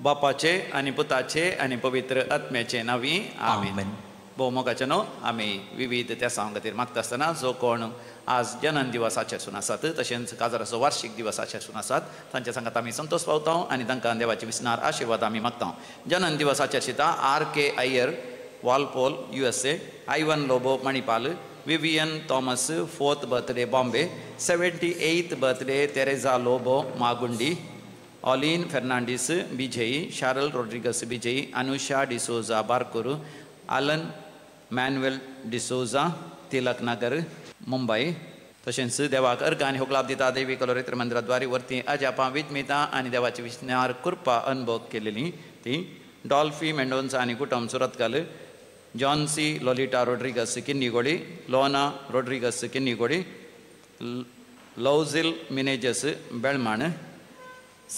बापाचे आणि पुताचे आणि पवित्र आत्म्याचे नावी आमेन. भोवमोगाचे न्हू आमी विविध त्या खातीर मागता आसतना जो कोण आज जनन दिवस आचरसून आसात तशेंच काजराचो वार्षिक दिवस आचरसून आसात तांच्या सांगात आमी संतोष पावता आनी तांकां देवाची विस्नार आशिर्वाद आमी मागता. जनन दिवस आचरशिता R.K. Iyer Walpole USA, Ivan Lobo Manipal, Vivian Thomas 4th birthday Bombay, 78th birthday Tereza Lobo Magundi, Aline Fernandes Bijai, Charles Rodrigues Bijai, Anusha D'Souza Barkur, Alan Manuel D'Souza Tilak Nagar Mumbai. तशेंच देवाक अर्घ आनी होगलाप दिता. देवी कलोरेत्र मंदिराद्वारे वर्ती अजापां विजमिता आनी देवाची विस्नार कृपा अनुभव केलेली ती डॉल्फी मेंडोन्सा आनी कुटुंब सुरतकाल, जॉन सी लोलिटा रोड्रिगस किन्नीगोडी, लोना रोड्रिगस किन्नीगोडी, लौझिल मिनेजस बेळमाण,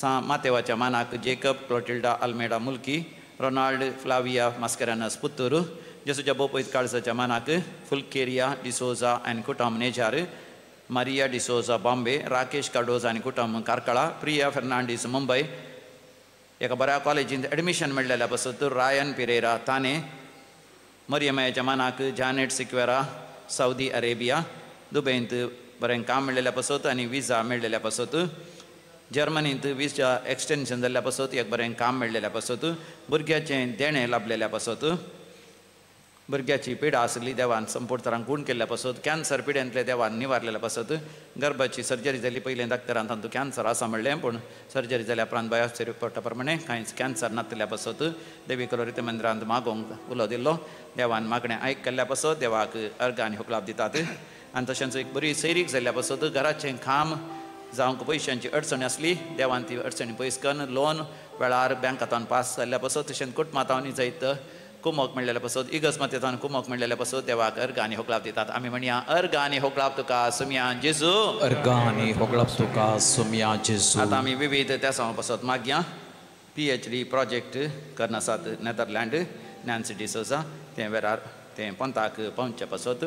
मातेवाच्या मानाक जेकब क्लोटिल्डा अल्मेडा मुल्की, रोनाल्ड फ्लाविया मास्केरानस पुत्तूर, जेसूच्या बोपयत काळसाच्या मानाक फुलकेरिया डिसोजा आनी कुटुंब नेजार, मारिया डिसोजा बॉम्बे, राकेश कार्डोज आनी कुटुंब कारकळा, प्रिया फेर्नांडीस मुंबय, एका बऱ्या कॉलेजींत एडमिशन मेळ्ळेल्या पासत रायन पिरेरा ताने, मरियमाच्या मानाक जानेट सिक्वेरा सौदी अरेबिया, दुबयंत बरें काम मेळ्ळेल्या पासत आनी विजा मेळ्ळेल्या पासत, जर्मनींत विजा एक्सटेन्शन जाल्ल्या पासत एक बरें काम मेळ्ळेल्या पासत, भुरग्याचें देणें लाभलेल्या पासत, भुरग्याची पिडा आसली देवान संपूर्ण तरांक गूण केल्ल्या पासत, कॅन्सर पिड्यांतले देवान निवारलेल्या पासत, गर्भाची सर्जरी जाली पयलें डाक्टरान तातूंत कॅन्सर आसा म्हणलें पूण सर्जरी जाल्या उपरांत बायोप्सी रिपोर्टा प्रमाणे कांयच कॅन्सर नासलेल्या पासत देवी कलोरित्र मंदिरांत मागोवंक उलो दिल्लो. देवान मागणें आयक केल्ल्या पासत देवाक अर्घ आनी होगलाप दितात. आनी तशेंच एक बरी सैरीक जाल्ल्या पासत घराचें काम जावंक पयशांची अडचण आसली देवान ती अडचणी पयस करून लोन वेळार बँकांतान पास जाल्ल्या पासत तशेंच कुटुंबांतांनी जायत कुमक मेळ्ळेल्या पासत इगस्मतेतान कुमक मेळ्ळेल्या पासत देवाक अर्घ आनी होगलाप दितात. आमी म्हणया अर्घ आनी होगलाप तुका सुमया जेजू, अर्घ आनी होगलाप तुका सुमया जेजू. आतां आमी विविध त्या सांग पासत मागया. PhD प्रोजेक्ट करन आसात नेदरलँड नॅन्सी डिसोजा ते वेळार ते पंथाक पावचे पासत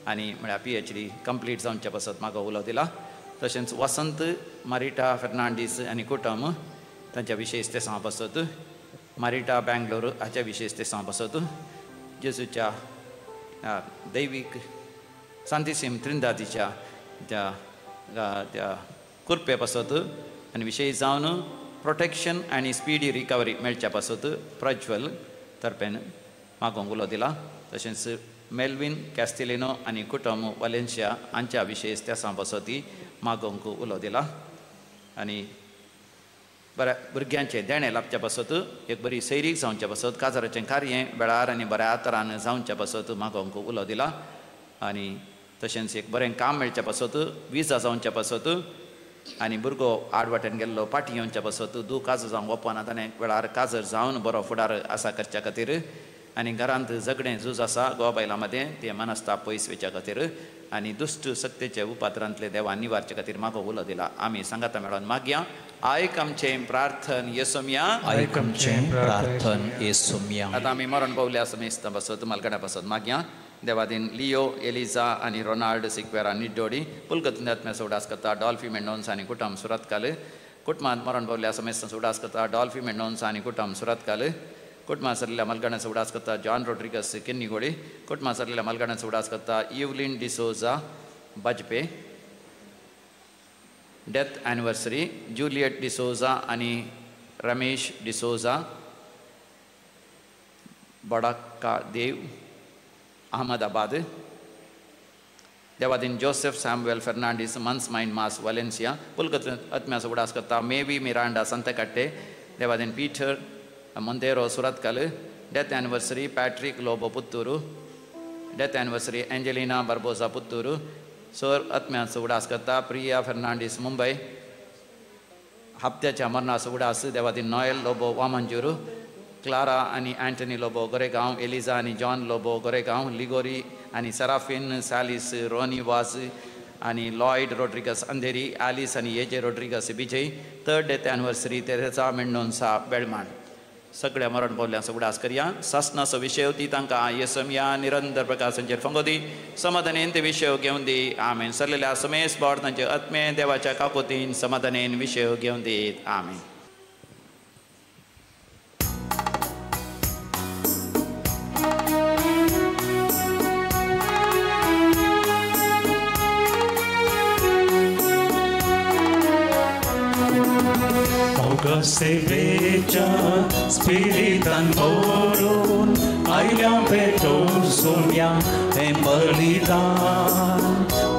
आनी म्हळ्यार PhD कंप्लीट जावचे पासत म्हाका उलो दिला. तशेंच वसंत मारिटा फेर्नांडीस आनी कुटुंब तांच्या विशेष ते सांग पासत, मारिटा बँगलोर हाच्या विशेष ते सांग पासत, जेजूच्या दैवीक सांतिसीम त्रिंदादीच्या त्या कृपे पासत आनी विशेष जावन प्रोटेक्शन आनी स्पीडी रिकवरी मेळच्या पासत प्रज्वल तर्फेन मागोवंक उलो दिला. तशेंच मेल्विन कॅस्टिलिनो आनी कुटुंब वालेन्सिया हांच्या विशेष त्या सांग पासती मागोवंक उलो दिला. आनी बऱ्या भुरग्यांचे देणें लाभच्या पासत एक बरी सैरीक जावच्या पासत काजाराचें कार्य वेळार आनी बऱ्या तरान जावच्या पासत मागोवंक उलो दिला. आनी तशेंच एक बरें काम मेळच्या पासत विजा जावच्या पासत आनी भुरगो आडवाट्यान गेल्लो पाटी येवच्या पासत काजर जावंक ओपना ताणें वेळार काजर जावन बरो फुडार आसा करच्या खातीर आनी घरांत झगडें झूज आसा घोवा बायलां मदें तें मनस्ताप पयस वेच्या खातीर आनी दुश्ट सक्तीचे उपात्रांतले देवान निवारचे खातीर म्हाका उलो दिला. आमी सांगाता मेळोन मागया. आयक आमचें प्रार्थन येसुम्या, आयक आमचें प्रार्थन येसुम्या. आतां आमी मरण पावल्या समेस्त पासत मालगड्या पासत मागया. देवादीन लिओ एलिझा आनी रोनाल्ड सिक्वेरा निड्डोडी, पुलकतून आत्म्याचो उडास करता डॉल्फी मेंडोन्स आनी कुटुंब सुरतकाल, कुटुंबांत मरण पावल्या समेस्त उडास करता डॉल्फी मेंडोन्स आनी कुटुंब सुरतकाल, कुटुंबां सरलेल्या मलगड्याचो उडास करता जॉन रोड्रिगस किन्नीगोडी, कुटुंबां सरलेल्या मलगड्याचो उडास करता Evelyn D'Souza Bajpe, death anniversary Juliet D'Souza आनी रमेश डिसोजा, बडाका देव अहमदाबाद, देवादीन Joseph Samuel Fernandes month's mind mass Valencia, पुलकतून आत्म्याचो उडास करता मेवी मिरांडा संतकट्टे, देवादीन Peter Monteiro Surathkal, death anniversary Patrick Lobo Puttur, death anniversary Angelina Barboza Puttur, सर आत्म्याचो उडास करता प्रिया फेर्नांडीस मुंबय, हप्त्याच्या मरणाचो उडास देवादीन नॉयल लोबो वामंजूरू, क्लारा आनी एंटनी लोबो गोरेगांव, एलिझा आनी जॉन लोबो गोरेगांव, लिगोरी आनी सराफिन सॅलिस रोनी वाज आनी लॉयड रोड्रिगस अंधेरी, ॲलिस आनी येजे Rodrigues Bijai, third death anniversary Teresa Mendonca Belman, सगळ्या मरण पावल्यांचो उडास करया सासनाचो विशय ती तांकां येसम्या निरंतर प्रकाशांचेर फंगो दी समाधानेन ते विशय घेवन दी आमेन सरलेल्या समेस बोड तांचे आत्मे देवाच्या काकोतीन समाधानेन विशय घेवन दीत आमेन. Seveja spiritan morun aileam peton sumia empalidan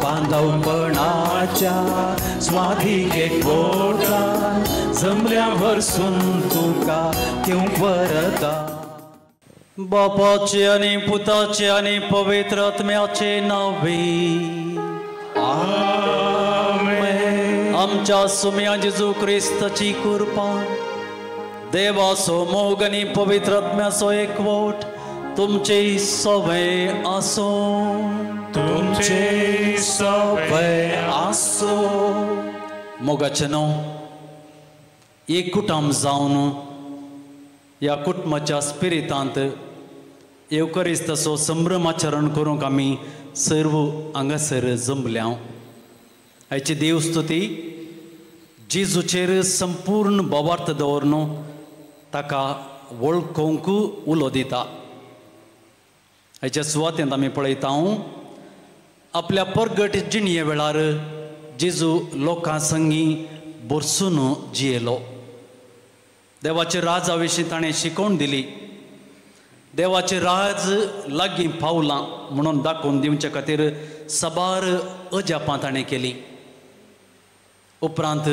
बांधवपणाच्या स्वाधीके पोटान जमल्या भरसून तुका केव वरदान. बापाचे आणि पुताचे आणि पवित्र आत्म्याचे नावे आमच्या सुम्या जेजू ख्रिस्ताची कृपा देवाचो मोग आणि पवित्र आत्म्याचो एकवट तुमचे सवय आसो. तुमचे सवय आसो. मोगाचे न्हू एक कुटुंब जावन ह्या कुटुंबाच्या स्पिरितांत येवकरिस्ताचो संभ्रमाचरण करूंक आमी सर्व हांगासर जमल्या. हाची देवस्तुती जेजूचेर संपूर्ण बोवार्थ दवरून ताका वळखूंक उलो दिता. हाच्या सुवातेंत आमी पळयता आपल्या परगट जिणये वेळार जेजू लोकां संगी बरसून जियेलो. देवाचे राजा विशीं ताणें शिकोवन दिली. देवाचे राज लागीं पावलां म्हणून दाखोवन दिवचे खातीर साबार अजापां ताणें केली. उपरांत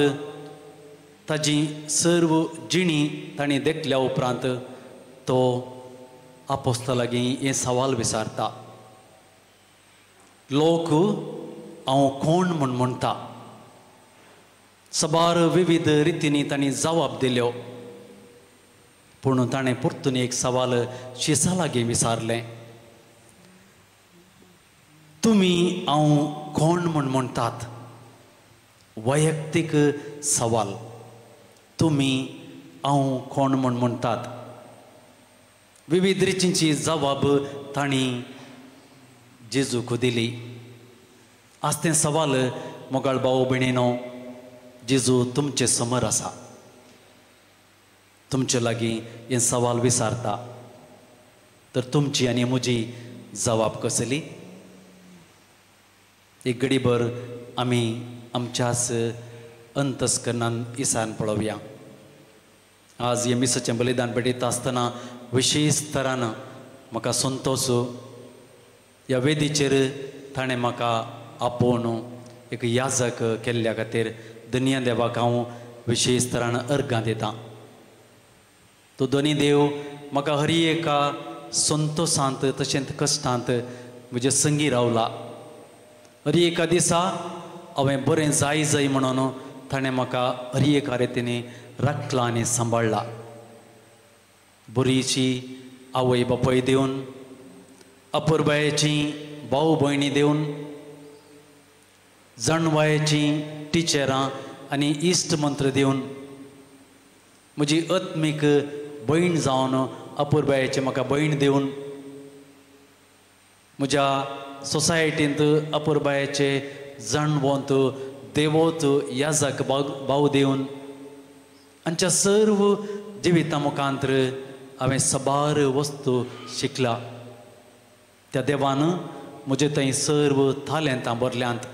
ताजी सर्व जिणी ताणें देखल्या उपरांत तो आपोस्ता लागीं हे सवाल विचारता. लोक हांव कोण म्हूण म्हणटा. साबार विविध रितींनी तांणी जबाब दिल्यो. पूण ताणें परतून एक सवाल शिसा लागीं विचारलें. तुमी हांव कोण म्हूण म्हणटात. वैयक्तीक सवाल. तुमी हांव कोण म्हूण म्हणटात. विविध रितींची जबाब तांणी जेजूक दिली. आज तें सवाल मोगाळ भाऊ भयणीनो जेजू तुमचे समोर आसा. तुमचे लागीं हे सवाल विचारता तर तुमची आनी म्हजी जबाब कसली. एक घडीभर आमी आमच्याच अंतस्करणान इसान पळोवया. आज हे मिसाचें बलिदान पेटयता आसतना विशेश तरान म्हाका संतोश ह्या वेदीचेर ताणें म्हाका आपोवन एक याजक केल्ल्या खातीर दुनिया देवाक हांव विशेश तरान अर्गां दितां. तो दोनी देव म्हाका हर एका संतोशांत तशेंच कश्टांत म्हजे संगी रावला. हर एका दिसा हांवें बरें जाय म्हणून ताणें म्हाका हर एका रितींनी राखलां आनी सांबाळ्ळा. बरीची आवय बापाय दिवन अपुरबायेची भाऊ भयणी दिवन जाणवायेची टिचरां आनी इश्ट मंत्र दिवन म्हजी आत्मीक भयण जावन अपुरबायेची म्हाका भयण दिवन म्हज्या सोसायटींत अपुरबायेचे जाणवंत देवोत याजक भाव दिवन आमच्या सर्व जिविता मुखांतर हांवें साबार वस्तू शिकला. त्या देवान म्हजे थंय सर्व थाल्यांतां भरल्यांत.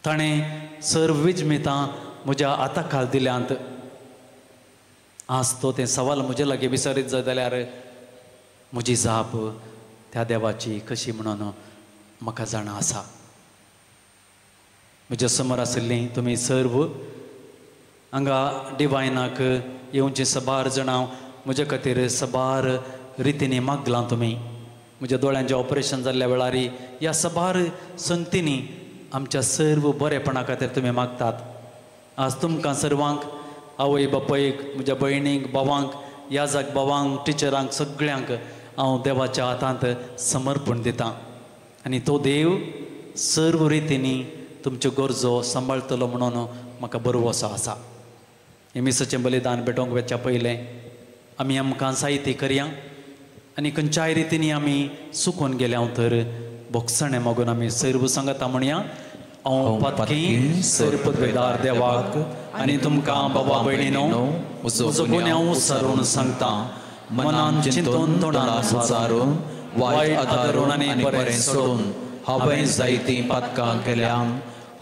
ताणें सर्व विजमितां म्हज्या हाताखाल दिल्यांत. आज तो तें सवाल म्हजे लागीं विचारीत जाय जाल्यार म्हजी जाप त्या देवाची कशी म्हणून म्हाका जाणा आसा. म्हज्या समोर आशिल्लीं तुमी सर्व हांगा डिवायनाक येवचें साबार जाणां म्हजे खातीर साबार रितींनी मागलां. तुमी म्हज्या दोळ्यांचें ऑपरेशन जाल्ल्या वेळार ह्या साबार संतींनी आमच्या सर्व बरेपणा खातीर तुमी मागतात. आज तुमकां सर्वांक आवय बापायक म्हज्या भयणीक भावांक याजक भावांक टिचरांक सगळ्यांक हांव देवाच्या हातांत समर्पण दितां. आनी तो देव सर्व रितींनी तुमच्यो गरजो सांबाळटलो म्हणून म्हाका बरो वसो आसा. हे मिसाचें बलिदान पेटोवंक वचच्या पयलें आमी आमकां साहित्य करया आनी खंयच्याय रितींनी आमी सुकून गेल्या तर भोगसणें मागून आमी सर्व सांगता म्हणया हांव पातकी सर पदवेदार देवाक आनी तुमकां बाबा भयणीनो म्हजो गुन्यांव सरून सांगता मनान चिंतून तोंडान सुचारून वायट आदारून आनी बरें सोडून हांवें जायतीं पातकां केल्या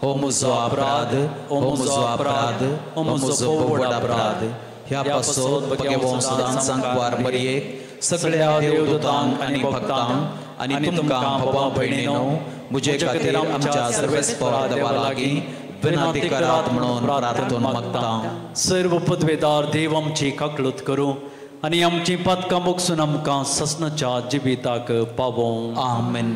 हो म्हजो अपराध हो म्हजो अपराध हो म्हजो व्हड अपराध ह्या पासत बगे वंशजांक वार मरयेक सगळ्या देवदूतांक आनी भक्तांक आनी तुमकां बाबा भयणीनो म्हजे खातीर आमच्या सर्वेस्पर देवा लागीं विनंती करात म्हणून प्रार्थना मागता. सर्व पदवेदार देव आमची काकलूत करूं आनी आमची पातकां बोगसून आमकां ससनाच्या जिविताक पावों. आमेन.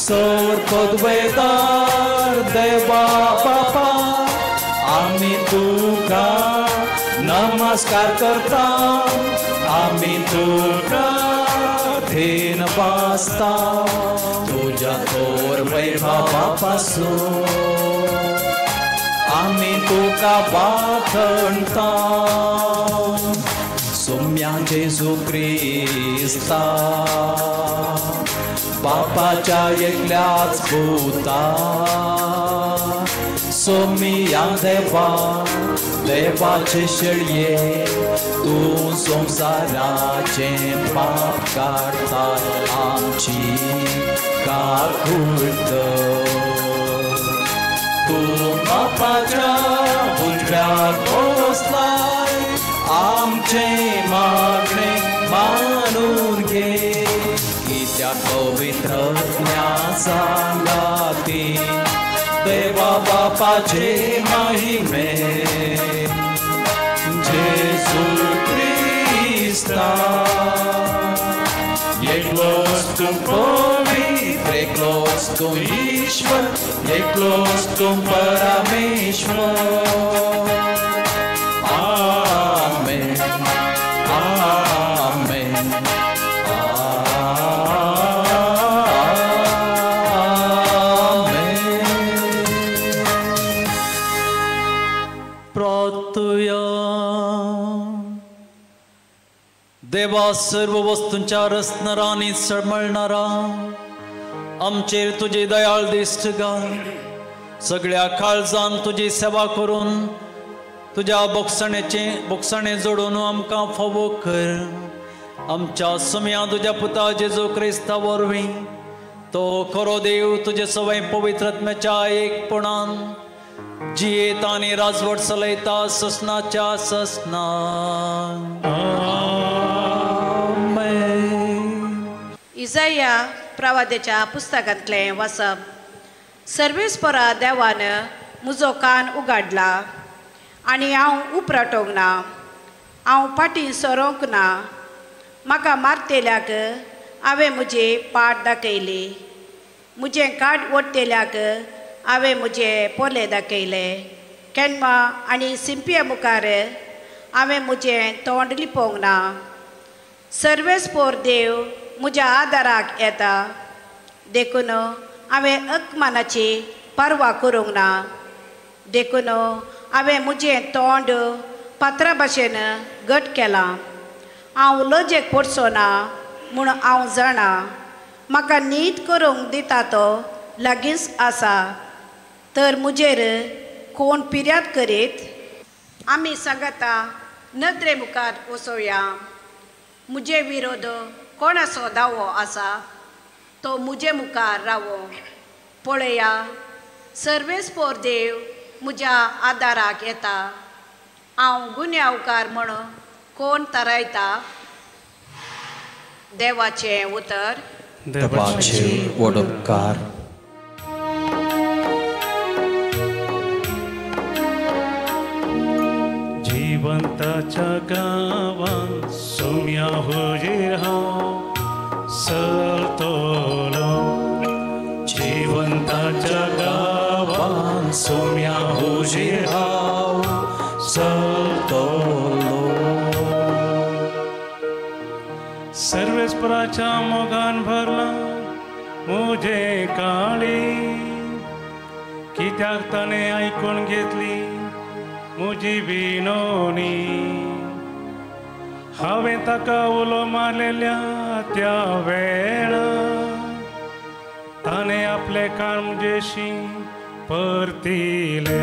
सर पदवेदार देवा बापा आमी तुका नमस्कार करता आमी तुका धेन वाजता तुझ्या थोर वैभवा पासून आमी तुका वाखणता सोम्या जेजू क्रिस्ता बापाच्या एकल्याच पुता सोमिया देवा देवाचे शेळये तू संसाराचे पाप काढता आमची काकूळट तू बापाच्या उजव्याक बसलाय आमचे मागणे मानून घे त्या पवित्र सांगाती देवा बापाचे महिमे जेजू क्रिस्ता एकलोच तू पवित्र एकलोच तू ईश्वर एकलोच तू परमेश्वर. आमेन आमेन. देवा सर्व वस्तूंच्या रचणारा आणि सळमळणारा आमचेर तुझी दयाळ दिश्ट घाल सगळ्या काळजान तुझी सेवा करून तुझ्या बोगसणे जोडून आमकां फावो कर आमच्या सुम्या तुझ्या पुता जेजू क्रिस्ता वरवीं तो खरो देव तुझे सवय पवित्रत्म्याच्या एकपणान जियेता आनी राजवट चलयता ससनाच्या ससना. इसाया प्रवाद्याच्या पुस्तकांतले वाचप. सर्वेस्परा देवान म्हजो कान उगाडला आनी हांव उपराटोंक ना हांव फाटीं सरोंक ना म्हाका मारतेल्याक हांवें म्हजे पाट दाखयली म्हजें काड ओडतेल्याक हांवें म्हजे पोले दाखयले केन्ना आनी सिंपये मुखार हांवें म्हजें तोंड लिपोवंक ना. सर्वेस्पोर देव म्हज्या आदाराक येता देखून हांवें अकमानाची परवा करूंक ना देखून हांवें म्हजें तोंड पात्रा भाशेन घट केलां हांव लजेक पडचो ना म्हूण हांव जाणा म्हाका नीत करूंक दिता तो लागींच आसा तर म्हजेर कोण पिर्याद करीत आमी सांगता नदरे मुखार वचोवया म्हजे विरोध कोणाचो दावो आसा तो म्हजे मुखार रावो पळया सर्वेस्पोर देव म्हज्या आदाराक येता हांव गुन्यांवकार म्हण कोण थारायता देवाचें उतर देवाचे वडोपकार जिवंताच्या गावात सोम्या हुजीर हांव सरतलो जिवंताच्या गावात सोम्या हुजीर हांव सरतलो सर्वेस्पराच्या मोगान भरला म्हजे काळी कित्याक ताणें आयकून घेतली म्हजी विनोनी हांवें ताका उलो मारलेल्या त्या वेळा ताणें आपले काळ म्हजेशी परतिले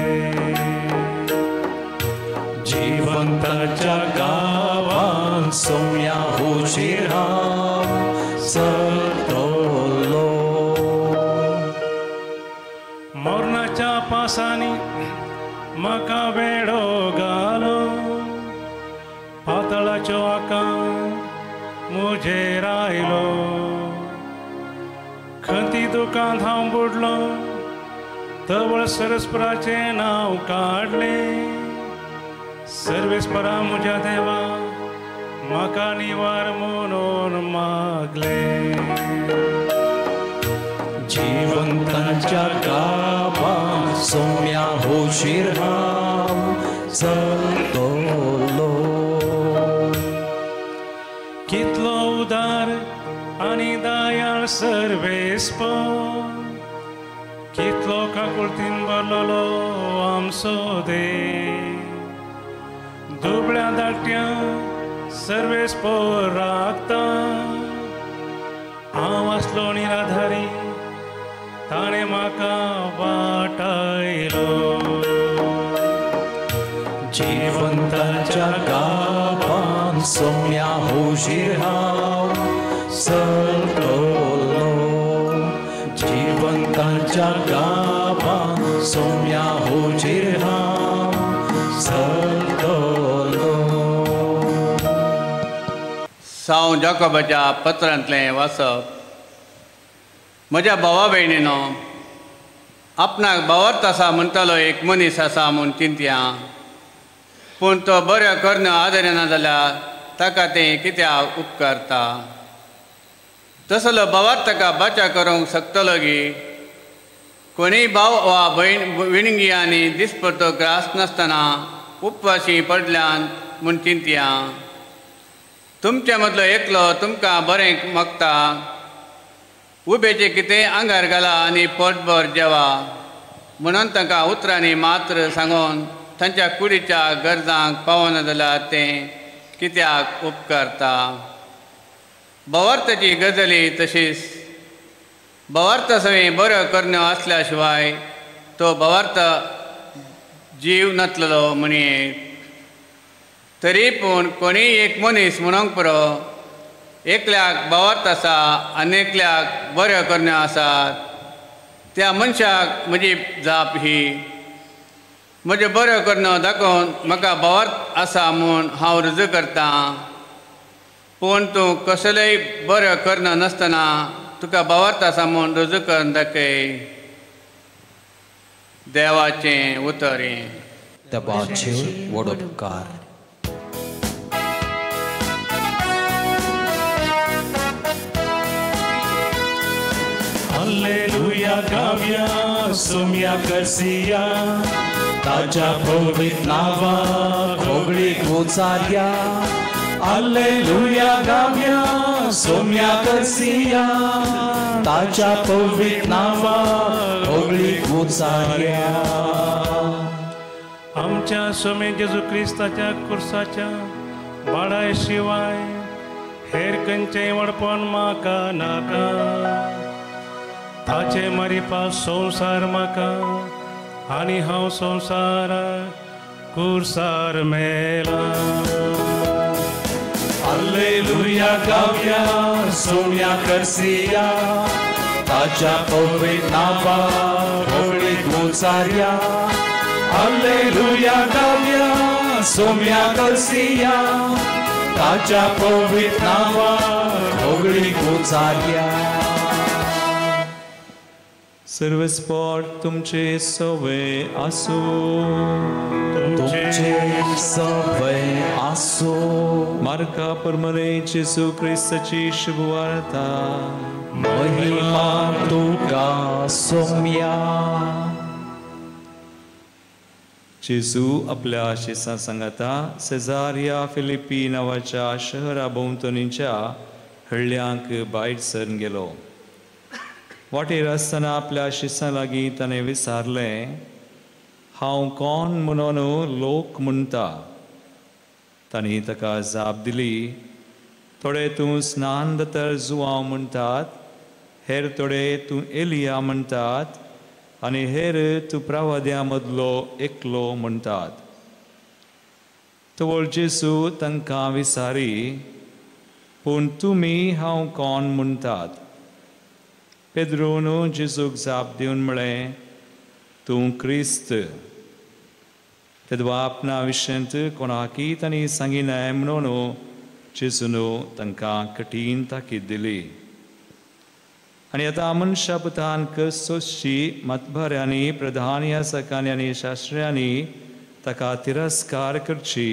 जिवंताच्या गावान सोम्या हुजीर हांव सरतलो मरणाच्या पासांनी म्हाका वेडो घालो पातळाच्यो आकांत म्हजेर आयलो खंती दुकांत हांव बुडलो तवळ सरस्पराचें नांव काडलें सर्वेस्परा म्हज्या देवा म्हाका निवार म्हणून मागले जिवंताच्या गावात सोम्या हुजीर हांव सरतलो कितलो उदार आनी दयाळ सर्वेस्पर कितलो काकुळतीन भरलेलो आमचो देव दुबळ्या धाकट्या सर्वेस्पर राखता हांव आसलो निराधारी ताणें म्हाका वाटायलो जिवंताच्या गावात सोम्या हुजीर हांव सरतलो जिवंताच्या गावात सोम्या हुजीर हांव सरतलो साव जाकोबाच्या पत्रांतलें वाचप म्हज्या भावा भयणीनो आपणाक बावर्त आसा म्हणटालो एक मनीस आसा म्हूण चिंतया पूण तो बऱ्यो करनो आदरिना जाल्यार ताका तें कित्याक उपकारता तसलो बावार्थ ताका बाचा करूंक शकतलो गी कोणीय भाव वा विणगी आनी दिसपरतो ग्रास नासतना उपवासी पडल्यान म्हूण चिंतया तुमच्या मदलो एकलो तुमकां बरें मागता उबेचें कितें आंगार घाला आनी पोटभर जेवा म्हणून तांकां उतरांनी मात्र सांगून तांच्या कुडीच्या गरजांक पावना जाल्यार तें कित्याक उपकारता बावार्थाची गजाली तशीच बावार्थ सगळीं बऱ्यो करण्यो आसल्या शिवाय तो बावार्थ जीव नासलेलो म्हणये तरी पूण कोणीय एक मनीस म्हणूंक पुरो एकल्याक बावार्थ आसा आनी एकल्याक बऱ्यो करण्यो आसात त्या मनशाक म्हजी जाप ही म्हजे बऱ्यो करण्यो दाखोवन म्हाका बावार्थ आसा म्हूण हांव रुजू करतां पूण तूं कसलोय बऱ्यो करनो नासतना तुका बावार्थ आसा म्हूण रुजू करून दाखय देवाचें उतर देवाचे वडोपकार Alleluia गावया सोम्या करसिया ताच्या पवित्र नांवाक होगळीक उचारया हालेलुया गावया सोम्या करसिया ताच्या पवित्र नावाक होगळीक उचारया. आमच्या स्वामी जेजू क्रिस्ताच्या कुर्साच्या बाळाय शिवाय हेर खंयचेय वडपण म्हाका नाका. ताचे मरिपा संवसार म्हाका आनी हांव संवसाराक कुर्सार मेला. हालेलुया गावया सोम्या करसिया ताच्या पवित्र नावाक होगळीक उचारया. हालेलुया गावया सोम्या करसिया ताच्या पवित्र नावाक होगळीक उचारया. सर्वस्पोट तुमचे सवे आसो तुमचे सवे आसो. मार्का परमरे जेजू क्रिस्ताची शुभवार्ता. महिमा तुका सोम्या. जेजू आपल्या शिष्यां सांगता सेजारिया फिलिपी नावाच्या शहरा भोंवतणीच्या हळ्यांक भायर सरून गेलो. वाटेर आसतना आपल्या शिष्यां लागीं ताणें विचारलें, हांव कोण म्हणून लोक म्हणटा? तांणी ताका जाप दिली, थोडे तूं स्नान दोतोर जुआंव म्हणटात, हेर थोडे तूं एलिया म्हणटात आनी हेर तूं प्रवाद्यां मदलो एकलो म्हणटात. तवळ जेजू तांकां विचारी, पूण तुमी हांव कोण म्हणटात? पेद्रोन जेजूक जाप दिवन म्हळें, तूं क्रिस्त. तेदवा आपणा विशयंत कोणाकीय तांणी सांगिनाय म्हणून जेजून तांकां कठीण ताकीद दिली. आनी आतां मनशा पुतांक सोंसची मतभऱ्यांनी प्रधान याजकांनी आनी शास्त्र्यांनी ताका तिरस्कार करची,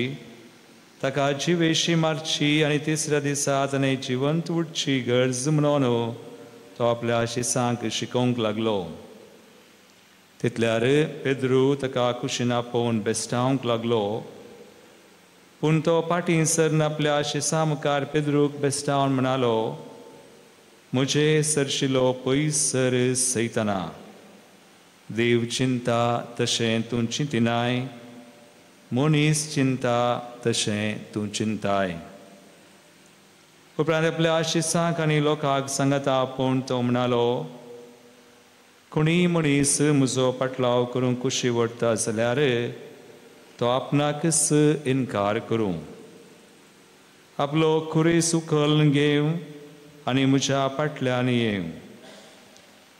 ताका जिवेशी मारची आनी तिसऱ्या दिसा ताणें जिवंत उठची गरज म्हणून तो आपल्या शिष्यांक शिकोवंक लागलो. तितल्यार पेद्रू ताका कुशीन आपोवन बेस्तावंक लागलो. पूण तो फाटीं सरून आपल्या शिष्यां मुखार पेद्रूक बेस्तावन म्हणालो, म्हजे सरशिलो पयस सर सैताना. देव चिंता तशें तूं चिंतिनाय, मनीस चिंता तशें तूं चिंताय. उपरांत आपल्या शिष्यांक आनी लोकांक सांगता पूण तो म्हणालो, कोणीय मनीस म्हजो पाटलाव करूंक कुशी वडटा जाल्यार तो आपणाकच इन्कार करूं. आपलो खुरीस उखल घेवं आनी म्हज्या फाटल्यान येवं.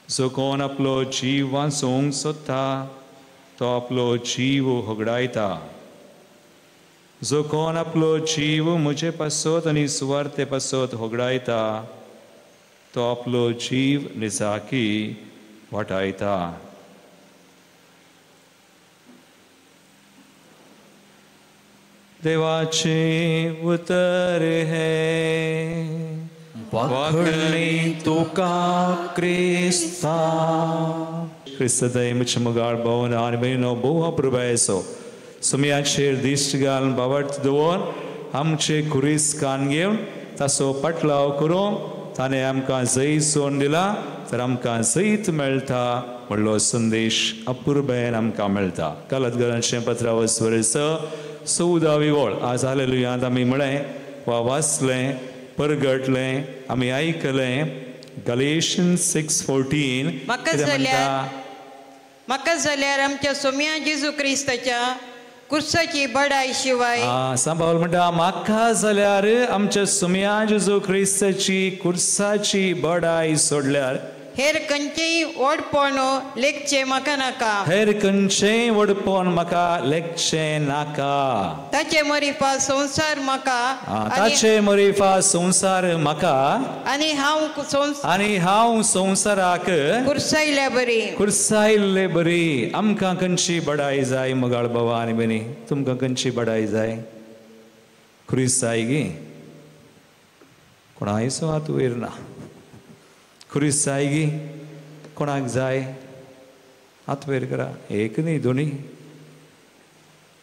जो कोण आपलो जीव वाचोवंक सोदता तो आपलो जीव होगडायता. जो कोण आपलो जीव म्हजे पासत आनी सुवार्ते पासत होगडायता तो आपलो जीव निजाकी वाटायता. देवाचे उतर है वाखणी तुका क्रिस्ता. क्रिस्त दय मुझे मुगार भवन आनी बहिणो बोहा प्रभेसो सुमयाचेर दिश्ट घालून बावट दवर आमचे खुरीस कान घेवन ताचो पाटलाव करूं. ताणें आमकां जैत सोन दिला तर आमकां जैत मेळटा म्हणलो संदेश अपुर्बेन आमकां मेळटा. कालत घरांचें पत्रावळ स्वरस 14वी ओळ. आज हालेलुयांत आमी म्हळें वा वाचलें, परगटलें, आमी आयकलें. गलेशियन्स 6:14 म्हाका जाल्यार आमच्या सोम्या जेजू क्रिस्ताच्या कुर्साची बडाय शिवाय सांबाळ म्हणटा, म्हाका जाल्यार आमच्या सोम्या जेजू क्रिस्ताची कुर्साची बडाय सोडल्यार हेर खंयचेय ओडपण लेखचे म्हाका नाका. हेर खंयचेय वडपण म्हाका लेखचें नाका. ताचे मरिफा संसार म्हाका ताचे मरिफा संसार म्हाका आनी हांव संसाराक कुर्सायल्या बरी. कुर्सायल्ले बरी. आमकां खंयची बडाय जाय मोगाळ बाबा आनी बेनी? तुमकां खंयची बडाय जाय? खुरीसाय गी कोणायचो हात वयर ना. खुरीसाय गी कोणाक जाय? हात वयर करा. एक न्ही दोनी.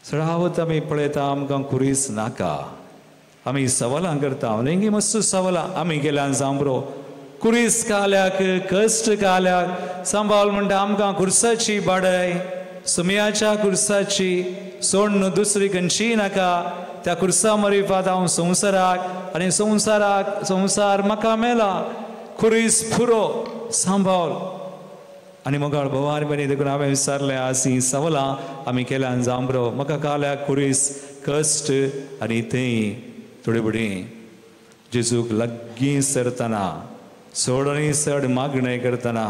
सडावत आमी पळयता आमकां खुरीस नाका. आमी सवालां करता नेंगी मस्त सवालां आमी गेल्यान सांबरो कुरीस काल्याक कश्ट काल्याक सांबाळ म्हणटा आमकां कुर्साची बाडाय सुमयाच्या कुर्साची सोडून दुसरी खंयची नाका त्या कुर्सा मरीफात हांव संवसाराक आनी संवसार म्हाका मेला कुरीस पुरो सांबाळ आनी मोगाळ भवानी बनी देखून हांवें विचारलें आज ही सवालां आमी केल्यान जांबरो म्हाका काल्याक कुरीस कश्ट आनी थंय थोडी बडी जेजूक लागीं सरतना सोडनी चड मागणें करतना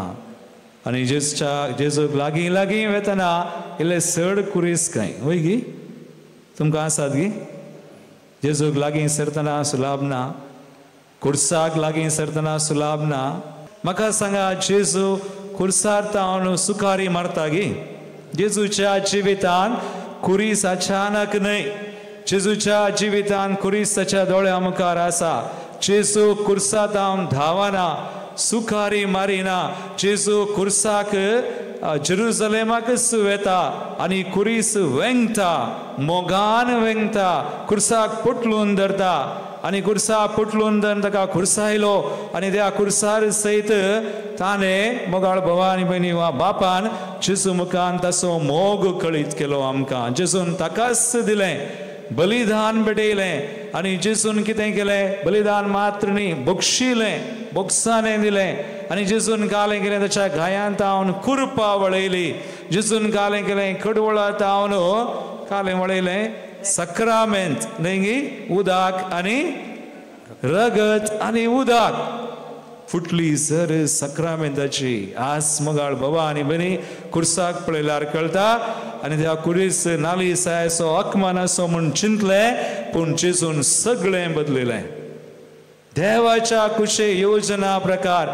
आनी जेजूक लागीं लागीं वेतना इल्ले चड कुरीस काय वय गी तुमकां आसात गी जेजूक लागीं सरतना सुलाभ ना कुर्साक लागीं सरतना सुलाभ ना म्हाका सांगा जेजू कुर्सार तावन सुखारी मारता गी जेजूच्या जिवितान कुरीस अचानक न्हय जेजूच्या जिवितान कुरीस ताच्या दोळ्या मुखार आसा जेजू कुर्सा तावन धावना सुखारी मारिना जेजू कुर्साक जेरुसलेमाकच वेता आनी कुरीस वेंगता मोगान वेंगता कुर्साक पुटलून धरता आनी कुर्सा पुटलून धरून ताका कुर्सायलो आनी त्या कुर्सार सयत ताणें मोगाळ भवानी बहिणी वा बापान जेजू मुखान तसो मोग कळीत केलो आमकां जेजून ताकाच दिलें बलिदान भेटयलें आनी जेजून कितें केलें बलिदान मात्र न्ही बोक्साने दिलें आनी जेजून कालें केलें ताच्या गायांत तावन कुरपा वळयली जेजून कालें केलें कडवळा तावन कालें वळयलें सक्रामेंत न्ही उदक आनी रगत आनी उदक फुटली सर सक्रामेंताची आज मोगाळ भवानी बनी कुर्साक पळयल्यार कळटा आनी त्या कुरीस नाली सायसो अकमान असो म्हूण चिंतलें पूण जेजून सगळें बदलिलें देवाच्या कुशे योजना प्रकार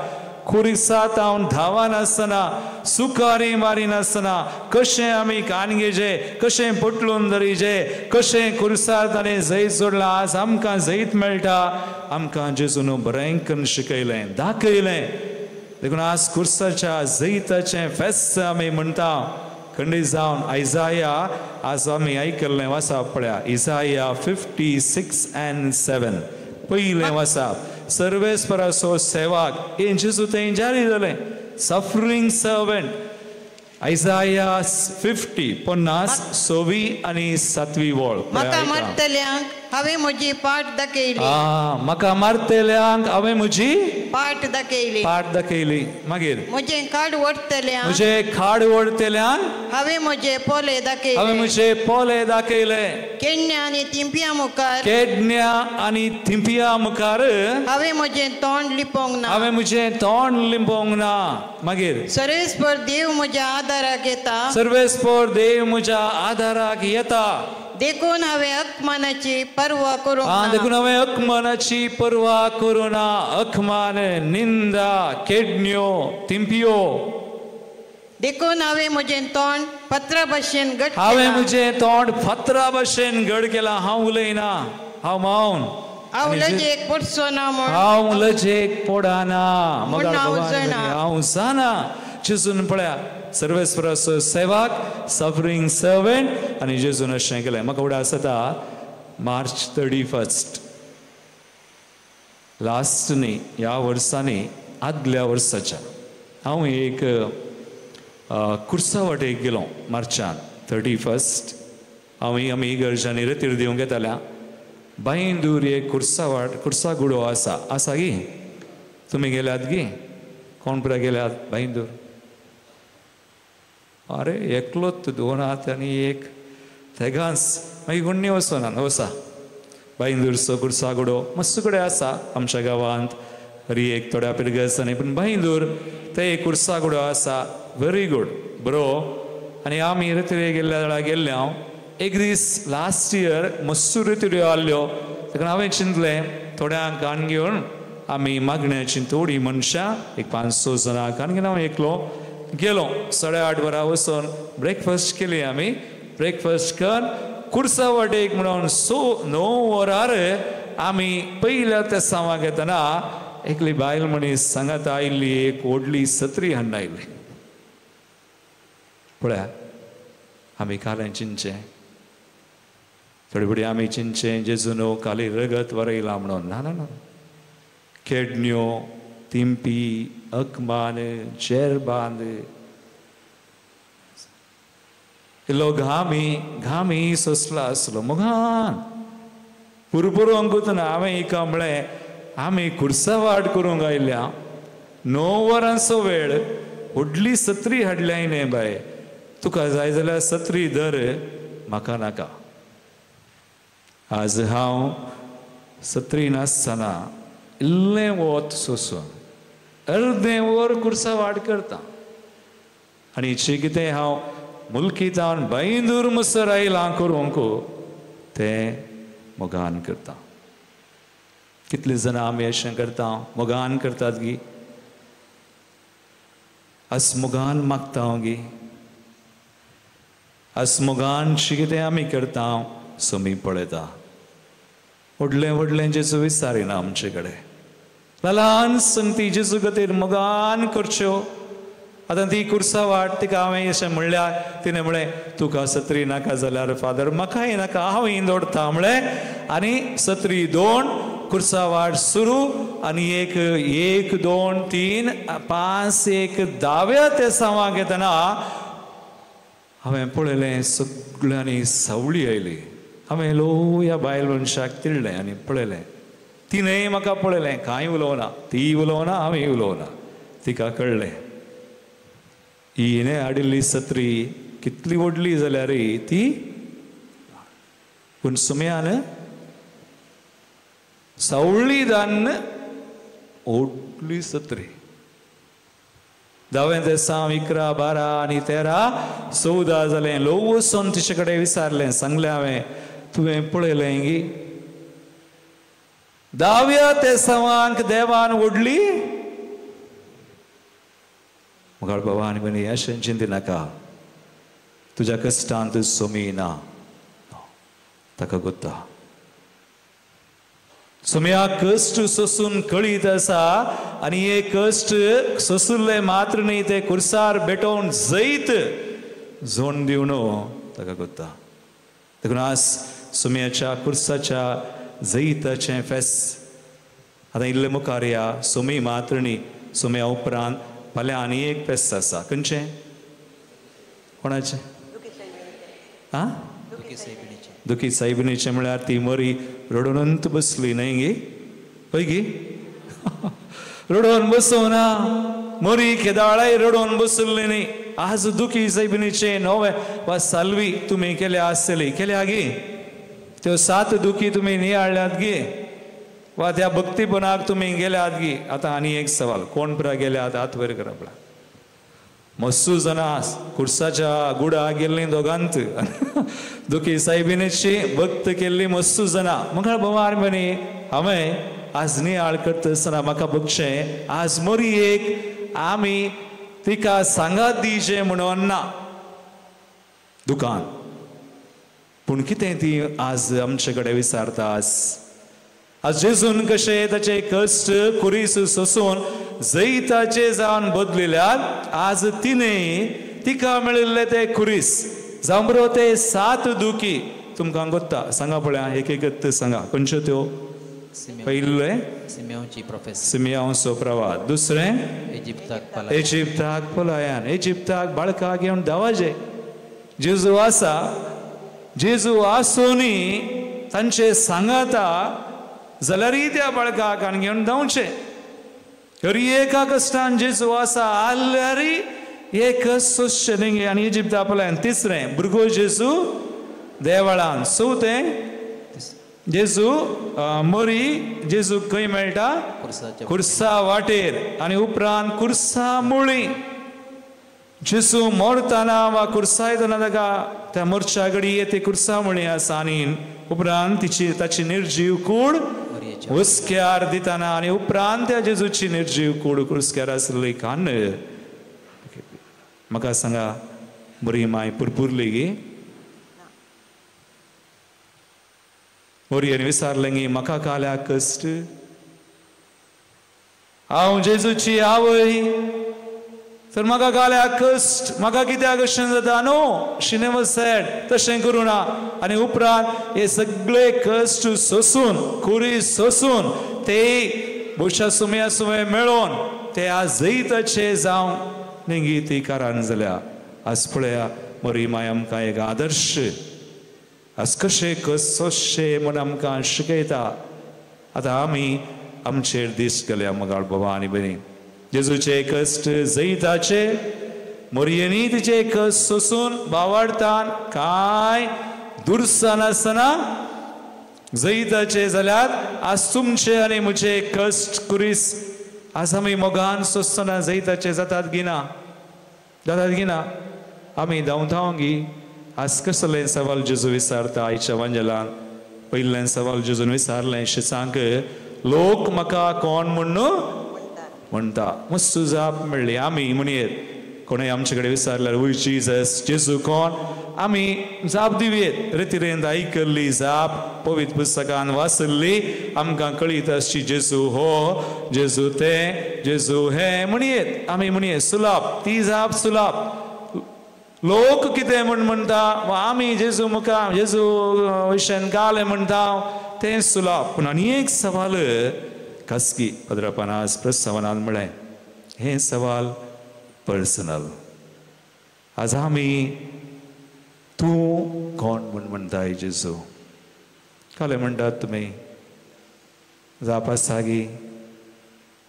कुरिसात हांव धावानासतना सुखारी मारिनासतना कशें आमी कानगेचे कशें पटलून धरीचे कशें कुर्सात आनी जैत जोडलां आज आमकां जैत मेळटा आमकां जेजून बरें करून शिकयलें दाखयलें देखून आज कुर्साच्या जैताचें फेस्त आमी म्हणटा खंडीत जावन आयजाया आज आमी आयकल्लें वाचप पळया इसाया 56:7 पयलें वाचप सर्वेस्पराचो सेवाक हे जेजू थंय जारी जालें सफरींग सर्वंट आयजाया 50 6 आनी 7 वळ म्हाका मारतल्यांक हांवें म्हजी पाट दाखयली म्हाका मारतल्यांक हांवें म्हजी पाट दाखयली मागीर म्हजें खाड ओडतल्यांक हांवें म्हजे पोले दाखयले केडण्या आनी थिंपिया मुखार हांवें म्हजें तोंड लिपोंक ना मागीर सर्वेस्पर देव म्हज्या आदाराक येता देखून हांवें अकमानाची पर्वा करूना अकमान निंदा केडण्यो थिंपियो देखून हांवें म्हजें तोंड पत्रा भशेन घट केलां हांव उलयना हांव मावन हांव लजेक पडना हांव जाना जेजून पळया सर्वेस्पराचो सेवाक सफरींग सर्वंट आनी जेजून अशें केलें म्हाका उडास जाता मार्च 31 लास्ट न्ही ह्या वर्सांनी आदल्या वर्साच्या हांव एक कुर्सा वाटेक गेलो मार्चान 31 हांव आमी इगर्जांनी रतीर दिवंक येताल्या बांयदूर एक कुर्सा गुडो आसा गी तुमी गेल्यात गी कोण पुरा गेल्यात बांयदूर अरे एकलोच 2 हात आनी एक तेगांच मागीर गुण्णी वसा बांयदूरचो कुर्सा गुडो मस्त कडेन आसा आमच्या गांवांत हरी एक थोड्या पिरगस आनी पूण बांयदूर ते एक कुर्सा गुडो आसा व्हेरी गूड बरो आनी आमी रतिरे गेल्ल्या वेळार गेल्ले हांव एक दीस लास्ट इयर मस्त रतिऱ्यो आल्यो देखून हांवें चिंतलें थोड्यांक कान घेवन आमी मागण्याची थोडी मनशां एक 5-6 जाणां कान घेवन हांव एकलो गेलो 8:30 वरां वचून ब्रेकफास्ट केली आमी ब्रेकफास्ट कर कुर्सा वाटेक म्हणून 9 वरार आमी पयल्या त्या सांवाक येतना एकली बायल मनीस सांगात आयिल्ली एक व्हडली सत्री हाडून आयिल्ली पळया आमी कालें चिंतचें थोडी फुडें आमी चिंतचें जेजू न्हू खाली रगत वरयलां म्हणून ना ना ना केडण्यो तिंपी अकमान जेरबांद इल्लो घामी सोंसला आसलो मोगान पुरपुरोंकूच ना हांवें हिका म्हळें आमी कुर्सा वाट करूंक आयल्या 9 वरांचो वेळ व्हडली सत्री हाडल्या न्ही बाय तुका जाय जाल्यार सत्री धर म्हाका नाका आज हांव सत्री नासतना इल्लें वत सोसून अर्दें वर कुर्सा वाट करता आनी हिचें कितें हांव मुल्कीतान बांयदूर मुसर आयलां करूंक तें मोगान करता कितले जाणां आमी अशें करता मोगान करतात गी अस्मोगान मागता गी अस्मोगानशी कितें आमी करता समी पळयता व्हडलें व्हडलें जेजू विचारिना आमचे कडेन ल्हान संगती जेजू खातीर मोगान करच्यो आतां ती कुर्सा वाट तिका हांवें अशें म्हणल्यार तिणें म्हळें तुका सत्री नाका जाल्यार फादर म्हाकाय नाका हांव दवरता म्हळें आनी सत्री 2 कुर्सा वाट सुरू आनी 1 2 3 5 1 10व्या तेसावांक येतना हांवें पळयलें सगळ्यांनी सावळी आयली हांवें ह्या बायल मनशाक तिडलें आनी पळयलें तिणेंय म्हाका पळयलें कांय उलोवना ती उलोवना हांवें उलोवना तिका कळ्ळें हिणें हाडिल्ली सत्री कितली व्हडली जाल्यार ती पूण सुम्यान सावळी दान व्हडली सत्री 10वें दिसा 11 12 आनी 13 14 जालें लोक वचून तिचे कडेन विचारलें सांगलें हांवें तुवें पळयलें गी 10व्या तेसावांक देवान व्हडली मुखार बाबा आनी म्हणी अशें चिंतिनाका तुज्या कश्टांत सोमी ना ताका गोत्ता सोम्याक कश्ट सोसून कळीत आसा आनी हे कश्ट सोसुल्ले मात्र न्ही ते कुर्सार भेटोवन जैत झोंड दिवन ताका गोत्ता देखून आज सोम्याच्या कुर्साच्या जैताचें फेस्त आतां इल्लें मुखार या सोमी मात्र न्ही सोम्या उपरांत फाल्यां आनी एक फेस्त आसा खंयचें कोणाचें आं दुखी सायबिणीचें म्हळ्यार ती मरी रडोनंत बसली न्हय गे पळय गे रडोवन बसोना मरी केदाळाय रडोवन बसल्ली न्ही आज दुखी सायबिणीचे 9 वा सालवी तुमी केल्या आसतली केल्या गे त्यो 7 दुखी तुमी नियाळ्ळ्यात गे वा त्या भक्तीपणाक तुमी गेल्यात गी आतां आनी एक सवाल कोण पुरा गेल्यात हात वयर करप मस्सू जाणां कुर्साच्या गुडा गेल्लीं दोगांत दुखी सायबिणीची भक्त केल्ली मस्सू जाणां मुखार भवार म्हणी हांवें आज नियाळ करता आसतना म्हाका बगचें आज मरी एक आमी तिका सांगात दिवचें म्हणून ना दुकान पूण कितें ती आज आमचे कडेन विचारता आज जेजून कशें ताचे कश्ट कुरीस सोसून जैताचे जावन बदलिल्यात आज तिणें तिका मेळिल्ले ते कुरीस जावं बरो ते 7 दुखी तुमकां गोत्ता सांगा पळया एक एक सांगा खंयच्यो त्यो पयले सिमियोनचो प्रवाद दुसरें इजिप्ताक पलायन इजिप्ताक बाळकां घेवन धांवाजे जेजू आसा जेजू आसोनी तांचे सांगाता जाल्यार त्या बाळकाक आनी घेवन धांवचे तरी एका कश्टान जेजू आसा आल्यार एक सोंसचे न्ही आनी इजिप्ता पलायन तिसरें भुरगो जेजू देवळान चवथें जेजू मरी जेजू खंय मेळटा कुर्सा वाटेर आनी उपरांत कुर्सा मुळी जेजू मोरतना वा कुर्सा येतना ताका त्या मोरच्या घडये ती कुर्सा मुळी आसा आनी उपरांत ताची निर्जीव कूड हुस्क्यार दितना आनी उपरांत त्या जेजूची निर्जीव कूड हुस्क्यार आसली कान म्हाका सांगा बरी माय पुरपुरली गी मोरयेन विचारलें गी म्हाका काल्या कश्ट हांव जेजूची आवय तर म्हाका गाल्या कस्ट म्हाका कित्याक अशें जाता नो शी नेवर सेड तशें करूं ना आनी उपरांत हे सगळे कस्ट सोसून कुरी सोसून ते बुशा सुमया सुमे मेळोन ते आज जैताचे जावं लेगीत इकारान जाल्या आज पळया मरी माय आमकां एक आदर्श आज कशें कसोशें म्हूण आमकां शिकयता आतां आमी आमचेर दीस गेल्या मगाळ बाबा आनी बरी जेजूचे कश्ट जैताचे मोरयेनी तिचे कश्ट सोसून बावाडतान कांय दुरसां नासतना जैताचे जाल्यार आज तुमचे आनी म्हजे कश्ट कुरीस आज आमी मोगान सोंसतना जैताचे जातात गिना आमी धांवतांगी आज कसलें सवाल जेजू विचारता आयच्या वांजेलान पयलें सवाल जेजून विचारलें शिसांक लोक म्हाका कोण म्हूण म्हणटा मस्त जाप मेळ्ळी आमी म्हणयेत कोणें आमचे कडेन विचारल्यार वय जिजस जेजू कोण आमी जाप दिवयेत रितीरेंत आयकल्ली जाप पवित्र पुस्तकान वाचल्ली आमकां कळीत आसची जेजू हो जेजू ते जेजू हे म्हणयेत आमी म्हणयेत सुलाप ती जाप सुलाप लोक कितें म्हूण म्हणटा वा आमी जेजू मुखार जेजू विशयान गाले म्हणटा तें सुलाप पूण आनी एक सवाल खासगी 15-50 प्रस्तावनान म्हळें हे सवाल पर्सनल आज आमी तूं कोण म्हूण म्हणटाय जेजू काले म्हणटात तुमी जाप आसा गी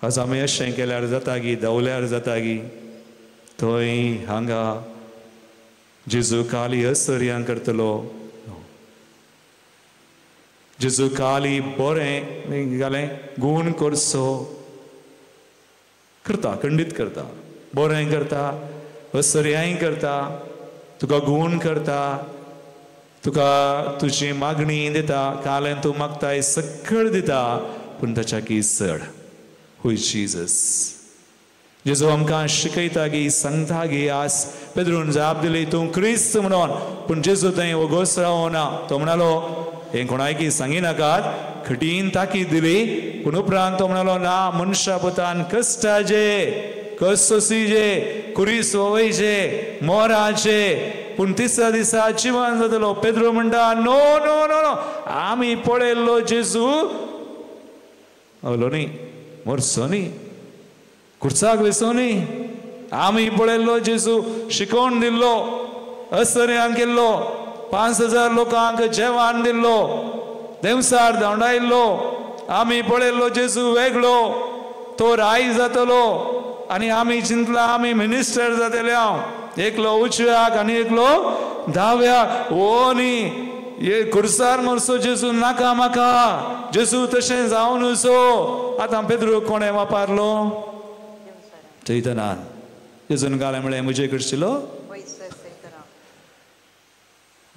आज आमी अशें केल्यार जाता गी धांवल्यार जाता गी थंय हांगा जेजू काली असर्यां करतलो जेजू काली बरें जालें गूण करचो करता खंडीत करता बरें करता असर्याय करता तुका गूण करता तुका तुजी मागणी दिता कालें तूं मागताय सकळ दिता पूण ताच्या की चड हूय जीजस जेजू आमकां शिकयता गी सांगता गी आज पेद्रून जाप दिली तूं क्रिस्त म्हणून पूण जेजू थंय वगोस रावना तो म्हणालो हे कोणायकी सांगिनाकात खटीन ताकीद दिली पूण उपरांत तो म्हणालो ना मनशा पुतान कश्टाचे कसोसीचे कुरीस वोवयचे मोराचे पूण तिसऱ्या दिसा जिवन जातलो पेद्रो म्हणटा नो नो नो नो आमी पळयल्लो जेजू अवलो न्ही मोरचो न्ही खुर्साक वेसो न्ही आमी पळयल्लो जेजू शिकोवन दिल्लो असर्यां केल्लो 5000 लोकांक जेवण दिल्लो देवसार धांवडायल्लो आमी पळयल्लो जेजू वेगळो तो राय जातलो आनी आमी चिंतला आमी मिनिस्टर जातले हांव एकलो उजव्याक आनी एकलो दाव्याक ओ न्ही हे खुर्सार मरचो जेजू नाका म्हाका जेजू तशें जावन नजो आतां पेद्रू कोणें वापरलो चैतनान जेजून गालें म्हळें म्हजे कडचिलो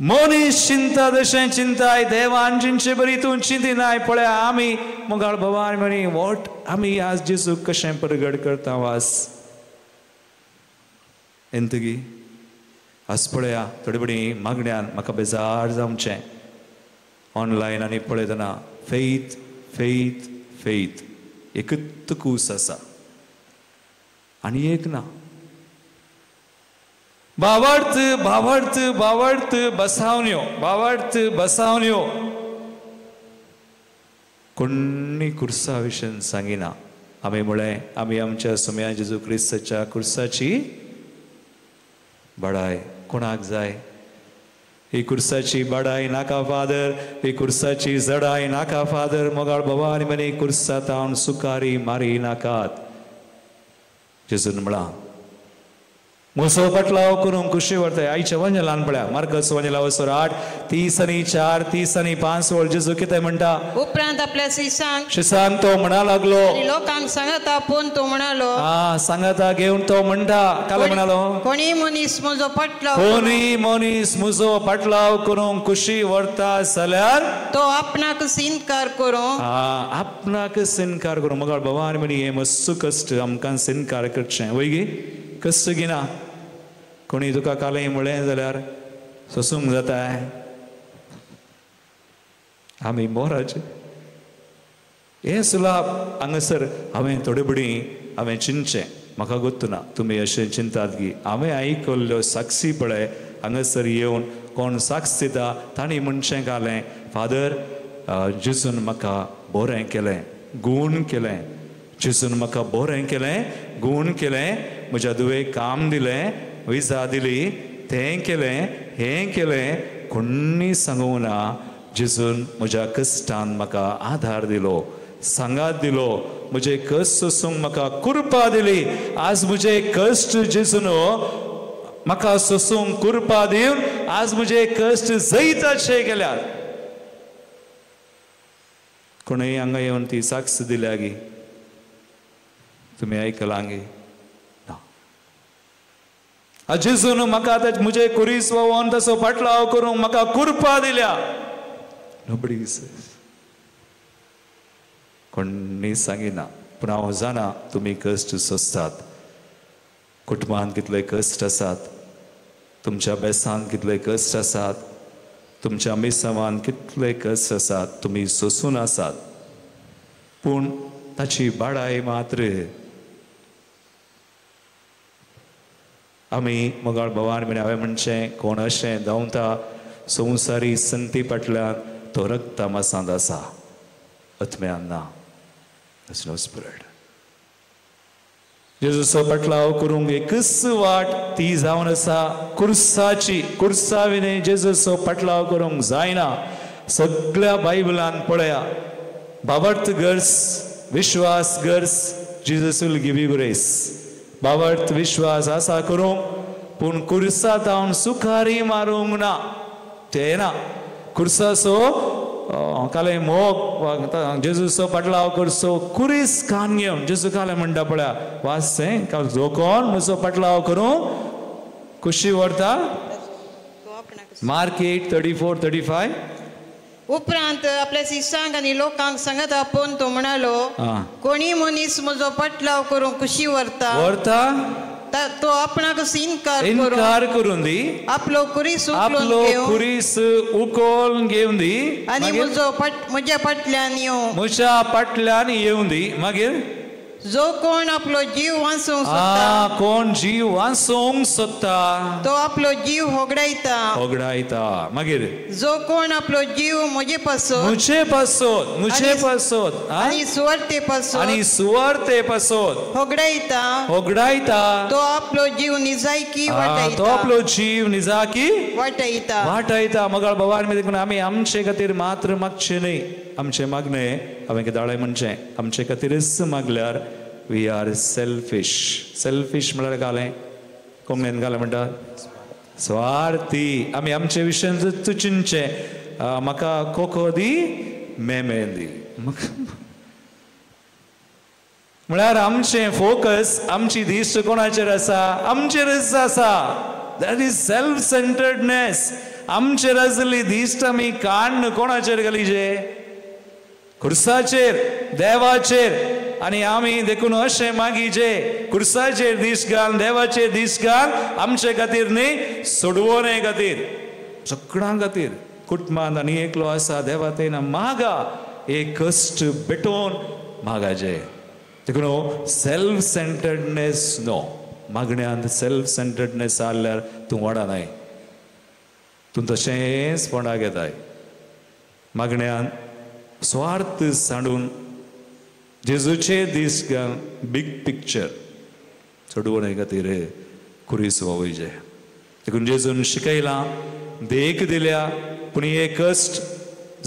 मनीस चिंता तशें चिंताय देवान चिंतचे बरी तूं चिंतिनाय पळय आमी मोगाळ भवानी म्हणी वॉट आमी आज जेजू कशें परगट करता वास एंतगी आज पळया थोडी बडी मागण्यान म्हाका बेजार जावचें ऑनलायन आनी पळयतना फेथ फेथ फेथ एकच कूस आसा आनी एक ना बावर्त बावर्त बावर्त बसावन्यो बावर्त बसावन्यो कोणी कुर्सा विशयन सांगिना आमी म्हळें आमी आमच्या सुम्या जेजू क्रिस्ताच्या कुर्साची बडाय कोणाक जाय ही कुर्साची बडाय नाका फादर ही कुर्साची जडाय नाका फादर मोगाळ भवानी म्हणे कुर्सा तावन सुकारी मारी नाकात जेजून म्हळां मुसो पटलाव करून खुशी वर्ताय आयच्या वंजलान पळया मार्कस वंजला वसोर 8 30 आनी 4 30 आनी 5 वळ जेजू कितें म्हणटा उपरांत आपल्या शिसांक तो म्हणा लागलो लोकांक सांगता पूण तो म्हणालो सांगता घेवन तो म्हणटा काल म्हणालो कोणी मनीस म्हजो पटलाव करून खुशी वर्ता जाल्यार तो आपणाक सिनकार करून मोगाळ भवानी म्हणी हे मस्त कश्ट आमकां सिनकार करचें वयगी कश्ट गिना कोणी तुका कालें म्हळें जाल्यार सोसूंक जाताय आमी मोराचे हे सुलाब हांगासर हांवें थोडे बडी हांवें चिंतचें म्हाका गोत्तुना तुमी अशें चिंतात की हांवें आयकल्ल्यो साक्षी पळय हांगासर येवन कोण साक्ष दिता तांणी मनशें घालें फादर जेजून म्हाका बरें केलें गूण केलें जेजून म्हाका बरें केलें गूण केलें म्हज्या दुवेक काम दिलें विजा दिली तें केलें हें केलें कोणी सांगूंक ना जेजून म्हज्या कश्टान म्हाका आधार दिलो सांगात दिलो म्हजे कश्ट सोसूंक म्हाका कृपा दिली आज म्हजे कश्ट जेजून म्हाका सोसूंक कृपा दिवन आज म्हजे कश्ट जैताचे केल्यात कोणूय हांगा येवन ती साक्ष दिल्या गी तुमी आयकलां गी जेजून म्हाका म्हजे कुरीस वोवन तसो फाटलाव करूंक म्हाका कृपा दिल्या Nobody says. कोणी सांगिना पूण हांव जाणा तुमी कश्ट सोंसतात कुटुंबान कितले कश्ट आसात तुमच्या बेसान कितले कश्ट आसात तुमच्या मिसावान कितले कश्ट आसात तुमी सोंसून आसात पूण ताची बाडाय मात्र आमी मोगाळ भवान बीन हांवें म्हणचें कोण अशें धांवता संवसारी संती फाटल्यान तो रक्ता मसांद आसा आत्म्यान ना There's no spirit. जेजूचो पटलाव करूंक एकच वाट ती जावन आसा कुर्साची कुर्सा विने जेजूचो पटलाव करूंक जायना सगळ्या बायबलान पळया बाबर्थ गर्स विश्वास गर्स Jesus will give you grace बाबर्थ विश्वास आसा करूंक पूण कुर्सा तावन सुखारी मारूंक ना ते ना कुर्साचो काले मोग जेजूचो पटलाव करचो कुरीस कान घेवन जेजू काले म्हणटा पळया वाचचें का जो कोण म्हजो पटलाव करूं कुशी व्हरता मार्क 8:34-35 उपरांत आपल्या शिष्यांक आनी लोकांक सांगत आपोवन तो म्हणालो कोणी मनीस म्हजो पटलाव करूंक कुशी व्हरता तो आपणाक इन्कार करून दी आपलो कुरीस उखोवन घेवन दी आनी म्हज्या पटल्यान येवन दी मागीर जो कोण आपलो जीव वाचूंक सोदता तो आपलो जीव होगडायता मागीर जो कोण आपलो जीव म्हजे पासोत आनी सुवार्ते पासोत होगडायता तो आपलो जीव निजाकी वाटयता मोगाळ भवान मी देखून आमी आमचे खातीर मात्र मागचे न्ही आमचे मागणे हांवें कितें म्हणचें आमचे खातीरच मागल्यार वी आर सेल्फिश म्हळ्यार घालें कोंकणीन घालें म्हणटा स्वार्थी आमी आमचे विशयान चिंतचें म्हाका कोको दी मेमे दी म्हळ्यार आमचें फोकस आमची दिश्ट कोणाचेर आसा आमचेरच आसा दॅट इज सेल्फ सेंटर्डनेस आमचेर आसली दिश्ट आमी काण्ण कोणाचेर घालीचे खुर्साचेर देवाचेर आनी आमी देखून अशें मागीचे खुर्साचेर दीस घाल देवाचेर दीस घाल आमचे खातीर न्ही सोडवणे खातीर सगळ्यां खातीर कुटुंबांत आनी एकलो आसा देवा तेन्ना मागा एक कश्ट भेटोवन मागाचे देखून सेल्फ सेंटर्डनेस नो मागण्यांत सेल्फ सेंटर्डनेस जाल्यार तूं वाडनाय तूं तशेंच फोंडाक येताय मागण्यांत स्वार्थ सांडून जेजूचे दीस घाल बीग पिक्चर सोडवणे खातीर कुरीस वोवयचे देखून जेजून शिकयलां देख दिल्या पूण हे कश्ट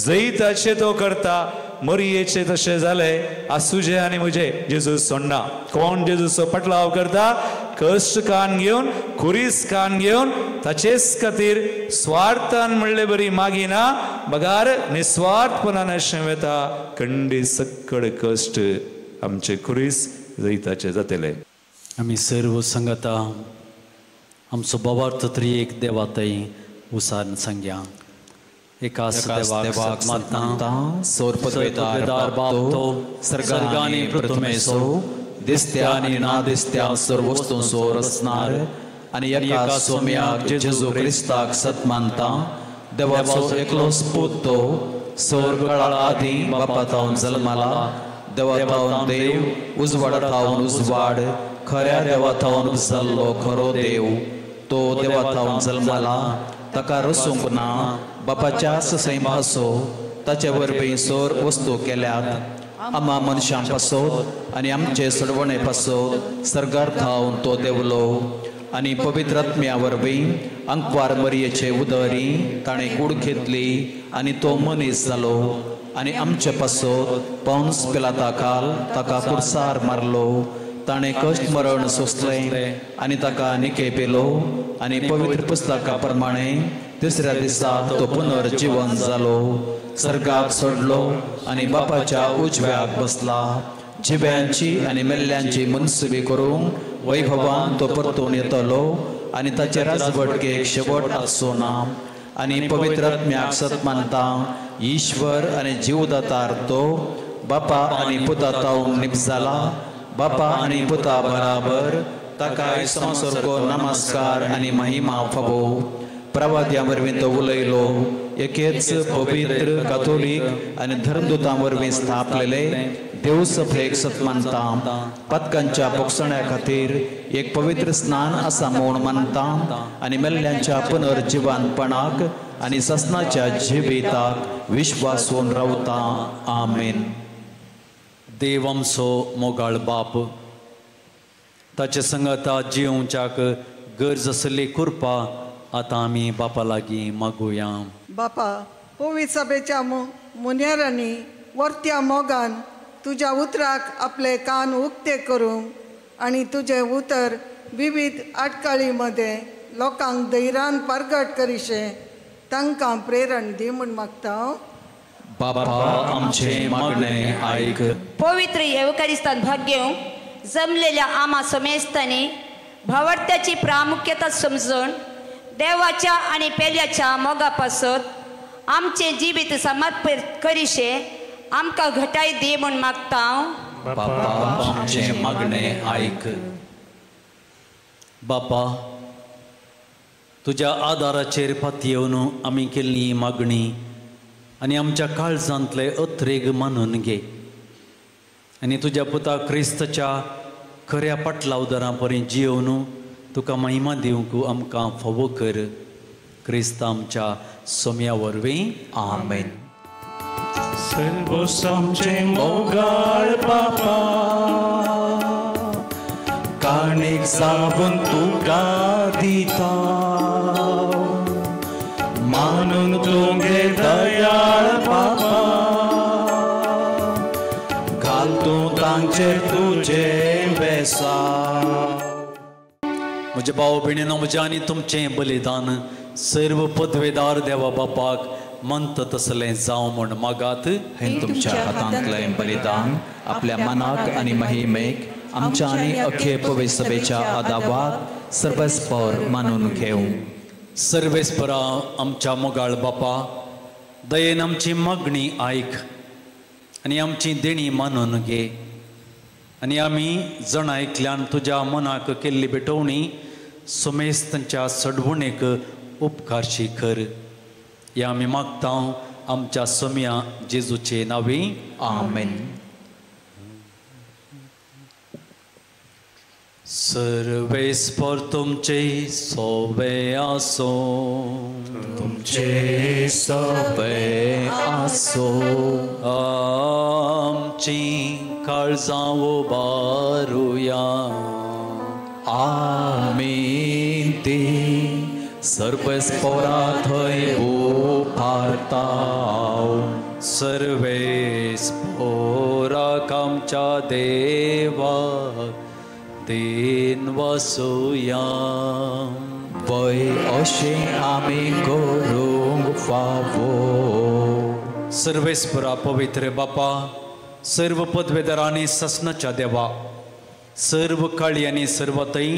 जैताचे तो करता मरियेचे तशें जालें आसुजे आनी म्हजे जेजू सोडना कोण जेजूचो पटलाव करता कश्ट कान घेवन खुरीस कान घेवन ताचेच खातीर स्वार्थान म्हणले बरी मागिना बगार निस्वार्थपणान अशें वेता खंडी सक्कड कश्ट आमचे खुरीस जैताचे जातले आमी सर्व संगता आमचो बाबार्थ तरी एक देवातय उसार सांगया एकाच देवाक मानता सोरपदवेदार बापतो सर्गांनी प्रथमेसो दिसत्या आनी ना दिसत्या सर्व वस्तूंचो रचणार आनी एका सोम्याक जेजू क्रिस्ताक सत मानता देवाचो एकलोच पूत तो स्वर्ग काळा आदी बापा तावन जल्माला देवा तावन देव उजवाडा तावन उजवाड खऱ्या देवाथावन जाल्लो खरो देव तो देवाथावन जल्माला ताका रसूंक ना बापाच्याच सैम भासो ताचे वरवीं सोर वस्तू केल्यात आम्हा मनशां पासत आनी आमचे सडवणे पासत सर्गार थावन तो देवलो आनी पवित्र आत्म्या वरवीं अंकवार मरयेचे उदरी ताणें कूड घेतली आनी तो मनीस जालो आनी आमचे पासत पौंस पिलाता काल ताका कुडसार मारलो ताणें कश्ट मरण सोंसलें आनी ताका निके पेलो आनी पवित्र पुस्तका प्रमाणे तिसऱ्या दिसाक तो पुनर्जीवन जालो सर्गाक सोडलो आनी बापाच्या उजव्याक बसला जिव्यांची आनी मेल्ल्यांची मनसुबी करूंक वैभवान तो परतून येतलो आनी ताचे राजवटकेक शेवट आसचो ना आनी पवित्र आत्म्याक सत मानता ईश्वर आनी जीवदातार तो बापा आनी पुता तावन निपजाला बापा आनी पुता बराबर ताकाय संसर्गो नमस्कार आनी महिमा फावो प्रवाद्यां वरवीं तो उलयलो एकेच पवित्र कातोलीक आनी धर्मदुतां वरवीं स्थापलेले देव सभेक सत मानता पदकांच्या पोखसण्या खातीर एक पवित्र स्नान आसा म्हूण मानता आनी मेल्ल्यांच्या पुनर्जिवानपणाक आनी ससनाच्या जिविताक विश्वासून रावता आमेन. देव आमचो मोगाळ बाप ताचे संगता जिवच्याक गरज आसली कृपा आतां आमी बापा लागीं मागुया. बापा पवित्र सभेच्या मुनेरांनी वर्त्या मोगान तुज्या उतराक आपले कान उक्ते करूंक आनी तुझे उतर विविध आटकाळी मध्ये लोकांक धैर्यान परगट करीशे तांकां प्रेरण दी म्हूण मागता. बापा आमचे मागणे आयक. पवित्र येवकारिस्तान भाग घेवंक जमलेल्या आम्हा समेस्तांनी भावार्थ्याची प्रामुख्यता समजून देवाच्या आणि पेल्याच्या मोगा पासत आमचे जिवीत समर्पित करीशे आमकां घटाय दी म्हूण मागता. बापा आमचे मागणे आयक. बापा तुज्या आदाराचेर पात येवन आमी केल्ली मागणी आनी आमच्या काळजांतले अत्रेग मानून घे आनी तुज्या पुता क्रिस्ताच्या खऱ्या पाटला उदारा पर्यंत जियोवन तुका महिमा दिवंक आमकां फावो कर. क्रिस्त आमच्या सोम्या वरवीं आमेन. सर्वोस आमचे मोगाळ बापा काणीक जावन तुका दिता मानून तुगे दयाळ बापा घाल तूं तांचेर तुजे वेसा. म्हजे भाव भयणीनो म्हजें आनी तुमचें बलिदान सर्व पदवेदार देवा बापाक मंत तसलें जावं म्हूण मागात. हें तुमच्या हातांतलें बलिदान आपल्या मनाक आनी महिमेक आमच्या आनी अख्खे पवित्र सभेच्या आदावाक सर्वस्पर मानून घेवं. सर्वेस्परा आमच्या मोगाळ बापा दयेन आमची मागणी आयक आनी आमची देणी मानून घे आनी आमी जण आयकल्यान तुज्या मनाक केल्ली भेटवणी सुमेस्तांच्या सडवणेक उपकारशी कर. या आमी मागता आमच्या सोम्या जेजूचे नांवे आमेन. सर्वेस्पर तुमचे सोबे आसो तुमचे सोबे आसो आमची काळजां उबारुया आमीन. ती सर्वेस्परा थंय उबारता सर्वेस्पराक आमच्या देवाक देन वसूया पय अशें आमी करूंक फावो. सर्वेस्परा पवित्र बापा सर्व पदवेदारांनी ससनाच्या देवा सर्व काळी आनी सर्वतय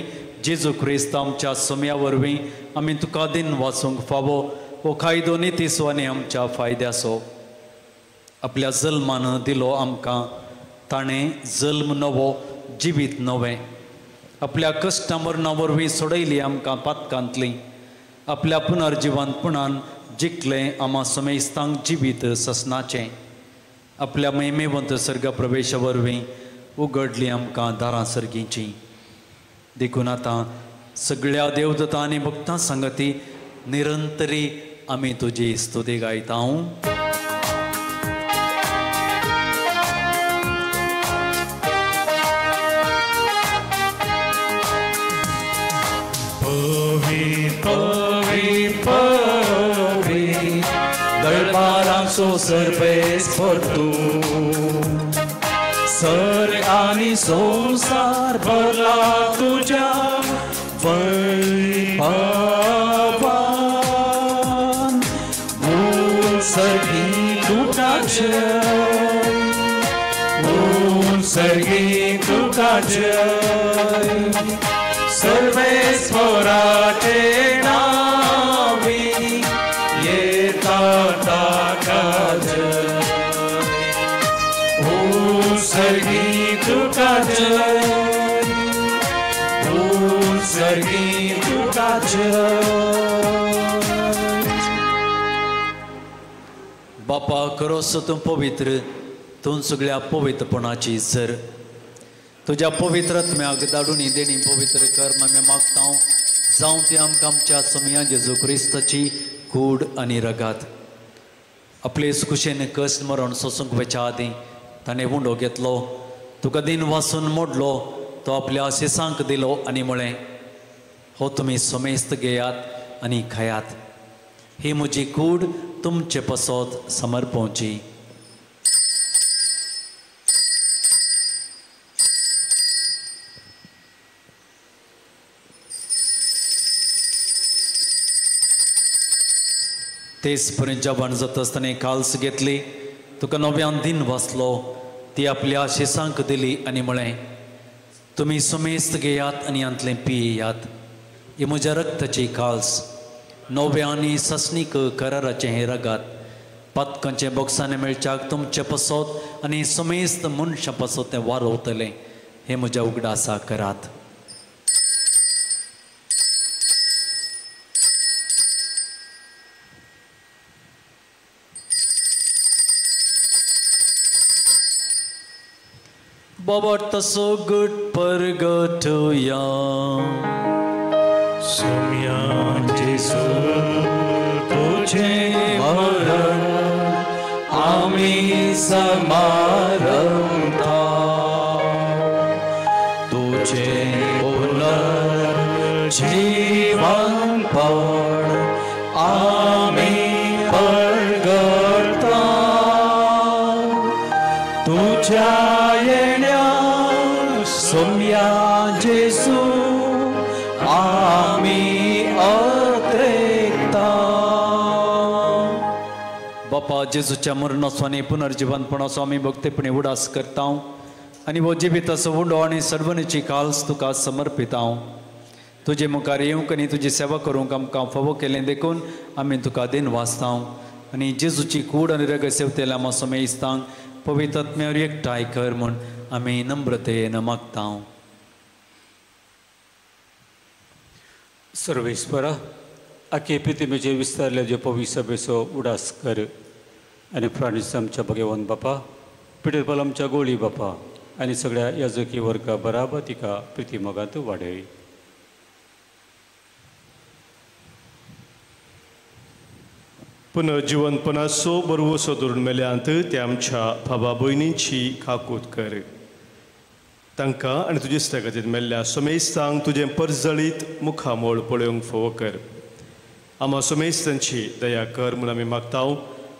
जेजू क्रिस्त आमच्या सोम्या वरवीं आमी तुका दिन वाचूंक फावो हो कायदो नितीसो आनी आमच्या फायद्याचो. आपल्या जल्मान दिलो आमकां ताणें जल्म नवो जिवीत नवें आपल्या कश्टा मरणा वरवीं सोडयली आमकां पातकांतली आपल्या पुनर्जिवनपणान जिखलें आम्हा समेस्तांक जिवीत ससनाचें आपल्या महिमेवंत सर्ग प्रवेशा वरवीं उगडली आमकां दारां सर्गीची देखून आतां सगळ्या देवदत्तां आनी भक्तां सांगती निरंतरी आमी तुजी स्तुती गायता. Serpes por tu Sar ani संसार भरला तुझ्या वैभवान मुसर्गी तुझा जय सर्वेश्वराचे नावी येता बापा खरोच तूं पवित्र, तूं सगळ्या पवित्रपणाची सर. तुज्या पवित्रत्म्याक धाडून देणी पवित्र कर आमी मागता. जावं ती आमकां आमच्या समया जेजू क्रिस्ताची कूड आनी रगात. आपले सुकुशेन कश्ट मरण सोसूंक वेच्या आदीं ताणें उंडो घेतलो, तुका दिन वासून मोडलो, तो आपल्या आशिसांक दिलो आनी म्हळें, हो तुमी समेस्त घेयात आनी खायात. ही म्हजी कूड तुमचे पसोत समर्पोवची. तेच पर्यंत जेवण जाता आसतना काल्स घेतली, तुका नव्यान दिन वाचलो, ती आपल्या आशिसांक दिली आनी म्हळें, तुमी समेस्त घेयात आनी हांतलें पियेयात. ही म्हज्या रक्ताची काल्स, नव्या आनी ससनीक कराराचें हें रगात. पतकांचे बॉक्सांनी मेळच्याक तुमचे पसोत आनी समेस्त मनशां पसोत तें वारोवतलें. हें म्हज्या उगडासा करात. बाबा तसो गुट परगटुया सोम्या जेसू तुझे मरण आमी समारंभा तुझे पुनर्जीवन पण आमी परगटा तुझ्या सोम्या जेसू आमी अत्रेकता. बापा जेजूच्या मरणाचो आनी पुनर्जीवनपणाचो आमी भक्तीपणी उडास करता आनी हो जिविताचो उंडो आनी सर्वणीची काल्स तुका समर्पिता. तुजे मुखार येवंक आनी तुजी सेवा करूंक आमकां फावो केलें देखून आमी तुका दिन वाचता आनी जेजूची कूड आनी रग सेवतेल्या आमी समेस्तांक पवित्र आत्म्यावर एकठांय कर म्हूण आमी नम्रतेन मागता. सर्वेस्परा आखे प्रितीमेचे विस्तारले जे पवित्र सभेचो उडास कर आनी फ्रांसीस आमच्या भगवान बापा, पिटरपाल आमच्या गोळी बापा आनी सगळ्या याजकी वर्गा बराबर तिका प्रिती मोगांत वाडय. पुनर्जीवनपणाचो बरवसो धरून मेल्यांत ते आमच्या भावा भयणींची खाकूत कर. तांकां आनी तुजे इश्टागतींत मेल्ल्या समेस्तांक तुजें परजळीत मुखामोळ पळोवंक फोव कर. आम्हा समेस्तांची दया कर म्हूण आमी मागता.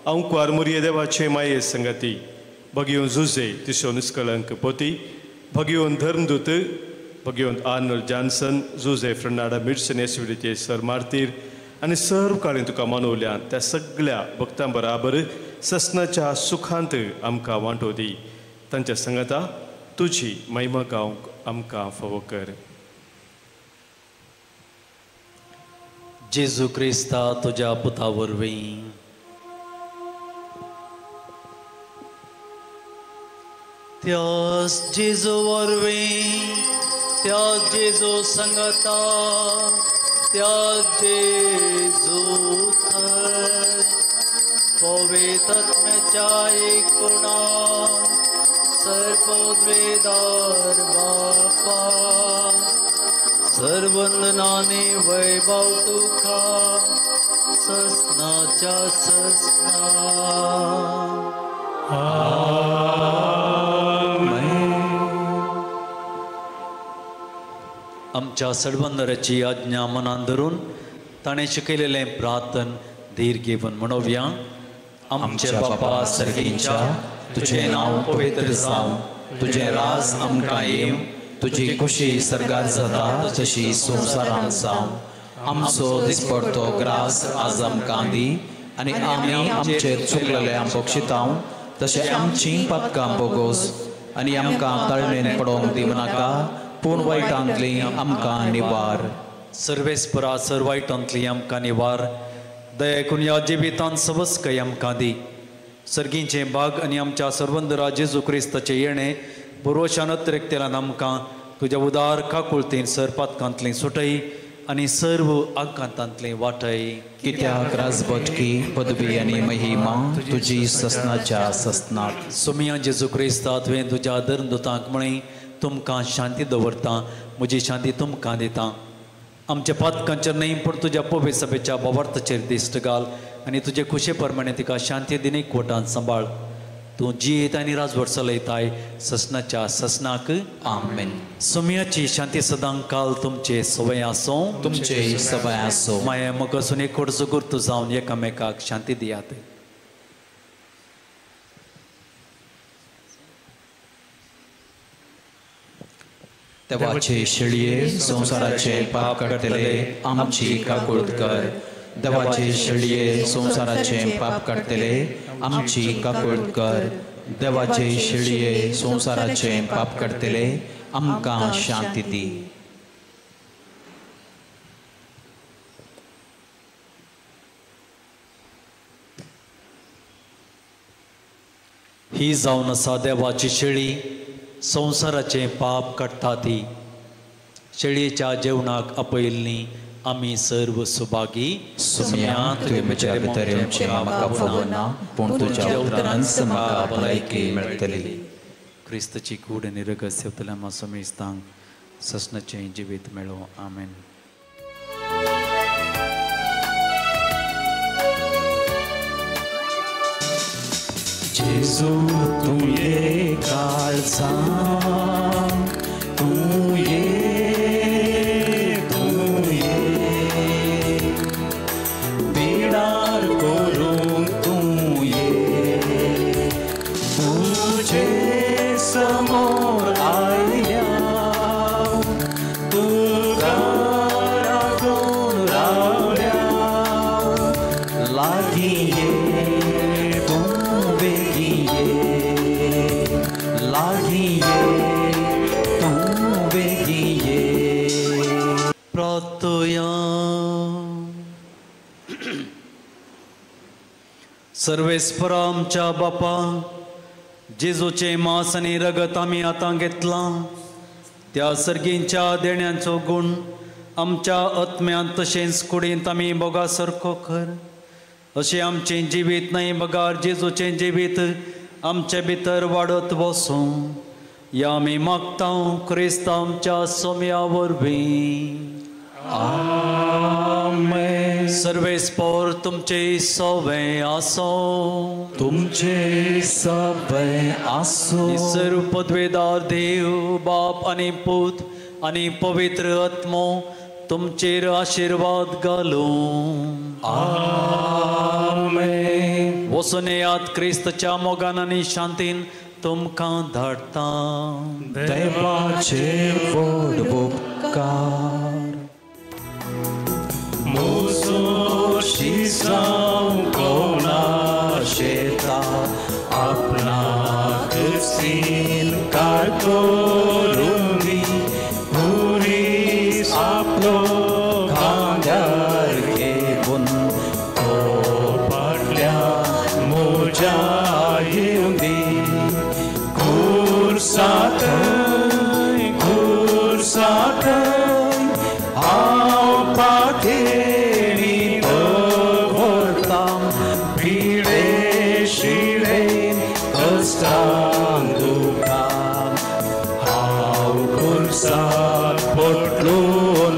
हांव कुवारमुरये देवाचे माये संगती भगयोन झुजे तिसो निश्कळंक पोती, भगयोन धर्मदूत, भगयोन आर्नल्ड जॉन्सन, झुजे फ्रनाडा मिर्सन एसविडीचे सर मार्तीर आनी सर्व काळी तुका मानवल्यान त्या सगळ्या भक्तां बराबर ससनाच्या सुखांत आमकां वांटो दी. तांच्या संगता तुजी महिमा गावंक आमकां फावो कर. जेजू क्रिस्ता तुज्या पुता वरवीं त्याच जेजू वरवीं, त्याच जेजू संगता, त्याच जेजू थर पवित्र आत्म्याच्या एकूणान सर्वोद्वेदार बापा सर्वंदनाने वैभव तुका ससनाच्या ससना आमच्या सडबंदराची आज्ञा मनान धरून ताणें शिकयलेलें प्रार्थन धीर घेवन म्हणोवया. आमचे बापा सर्गीच्या तुझें नांव पवित्र जावं, तुझें राज आमकां येवं, तुजी खुशी सर्गार जाता तशी संवसारांत जावं. आमचो दिसपडटो ग्रास आज आमकां दी आनी आमी आमचेर चुकलेल्यांक बक्षितांव तशें आमचीं पातकां बोगोस आनी आमकां तळमेन पडोवंक दिवनाका पूण वायटांतली आमकां निवार. सर्वेस्परा सर्वायटांतली आमकां निवार. दया करून ह्या जिवितांत सबस्कय आमकां दी. सर्गीचे भाग आनी आमच्या सर्वंदरा जेजू क्रिस्ताचें येणें पुर्वशानत रेखतेलान आमकां तुज्या उदार काकुळतीन सरपातकांतली सुटय आनी सर्व आकांतांतली वाटय. कित्याक राजभटकी पदवी आनी महिमा तुजी ससनाच्या ससनात. सुमिया जेजू क्रिस्ता तुवें तुज्या धर्मदुतांक म्हळें तुमकां शांती दवरता, म्हजी शांती तुमकां दिता. आमच्या पातकांचेर न्हय पूण तुज्या पवित्र सभेच्या बोवार्थाचेर दिश्ट घाल आनी तुजे खुशे प्रमाणे तिका शांती दिन एकवटान सांबाळ. तूं जीत आनी राजवट चलयताय ससनाच्या ससनाक. आमेन. सुमयाची शांती सदां काल तुमचे सवय आसूं, तुमचे सवय आसूं. माया मोग आसून एकवट सुगूर्त जावन एकामेकाक शांती दियात. देवाचे शेळये संसाराचे पाप काडटले आमची काकूळट कर. देवाचे शेळये संसाराचे पाप काडटले आमची काकूळट कर. देवाचे शेळये संसाराचे पाप काडटले आमकां शांती दी. ही जावन आसा देवाची शेळी संसाराचे पाप काडटा ती. शेळयेच्या जेवणाक आपयल्ली आमी सर्व सुभागी. सुम्या तुवें म्हज्या भितर येवचें म्हाका फोवना पूण तुज्या उतरांत म्हाका भलायकी मेळटली. क्रिस्ताची कूड आनी रगत सेवतल्या म्हाका समेस्तांक ससनाचें जिवीत मेळो. आमेन. जेजू तूं ये काळजां, तूं ये पिडार करूंक तूं ये. तुजे समोर आयल्या तुका रागोन रावल्या लागीं ये सर्वेस्परा आमच्या बापा जेजूचे मांस आनी रगत आमी आतां घेतलां त्या सर्गींच्या देण्यांचो गूण आमच्या आत्म्यांत तशेंच कुडींत आमी बोगा सारको कर. अशें आमचें जिवीत न्हय बगार जेजूचें जिवीत आमचे भितर वाडत वचूं या आमी मागता क्रिस्त आमच्या सोम्या वरवीं. आमेन. सर्वेस्पर तुमचे सवय आसो, तुमचे सवय आसो. सर्व पदवेदार देव बाप आनी पूत आनी पवित्र आत्मो तुमचेर आशीर्वाद घालूं. आमेन. वचून येयात क्रिस्ताच्या मोगान आनी शांतीन तुमकां धाडटा. देवाचे व्हड उपकार. जावं कोणा शेता आपणाक सीन कार करून दी. पुरीस आपलो खांद्यार घेवन तो फाटल्या म्हज्या येवं दी. खुर्साथंय हांव पाखेरी दुखां हांव खुर्सात पटलून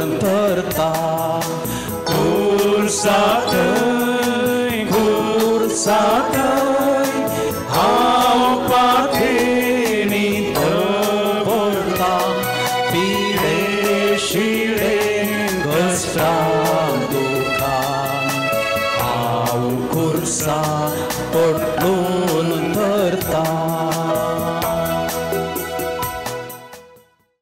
करून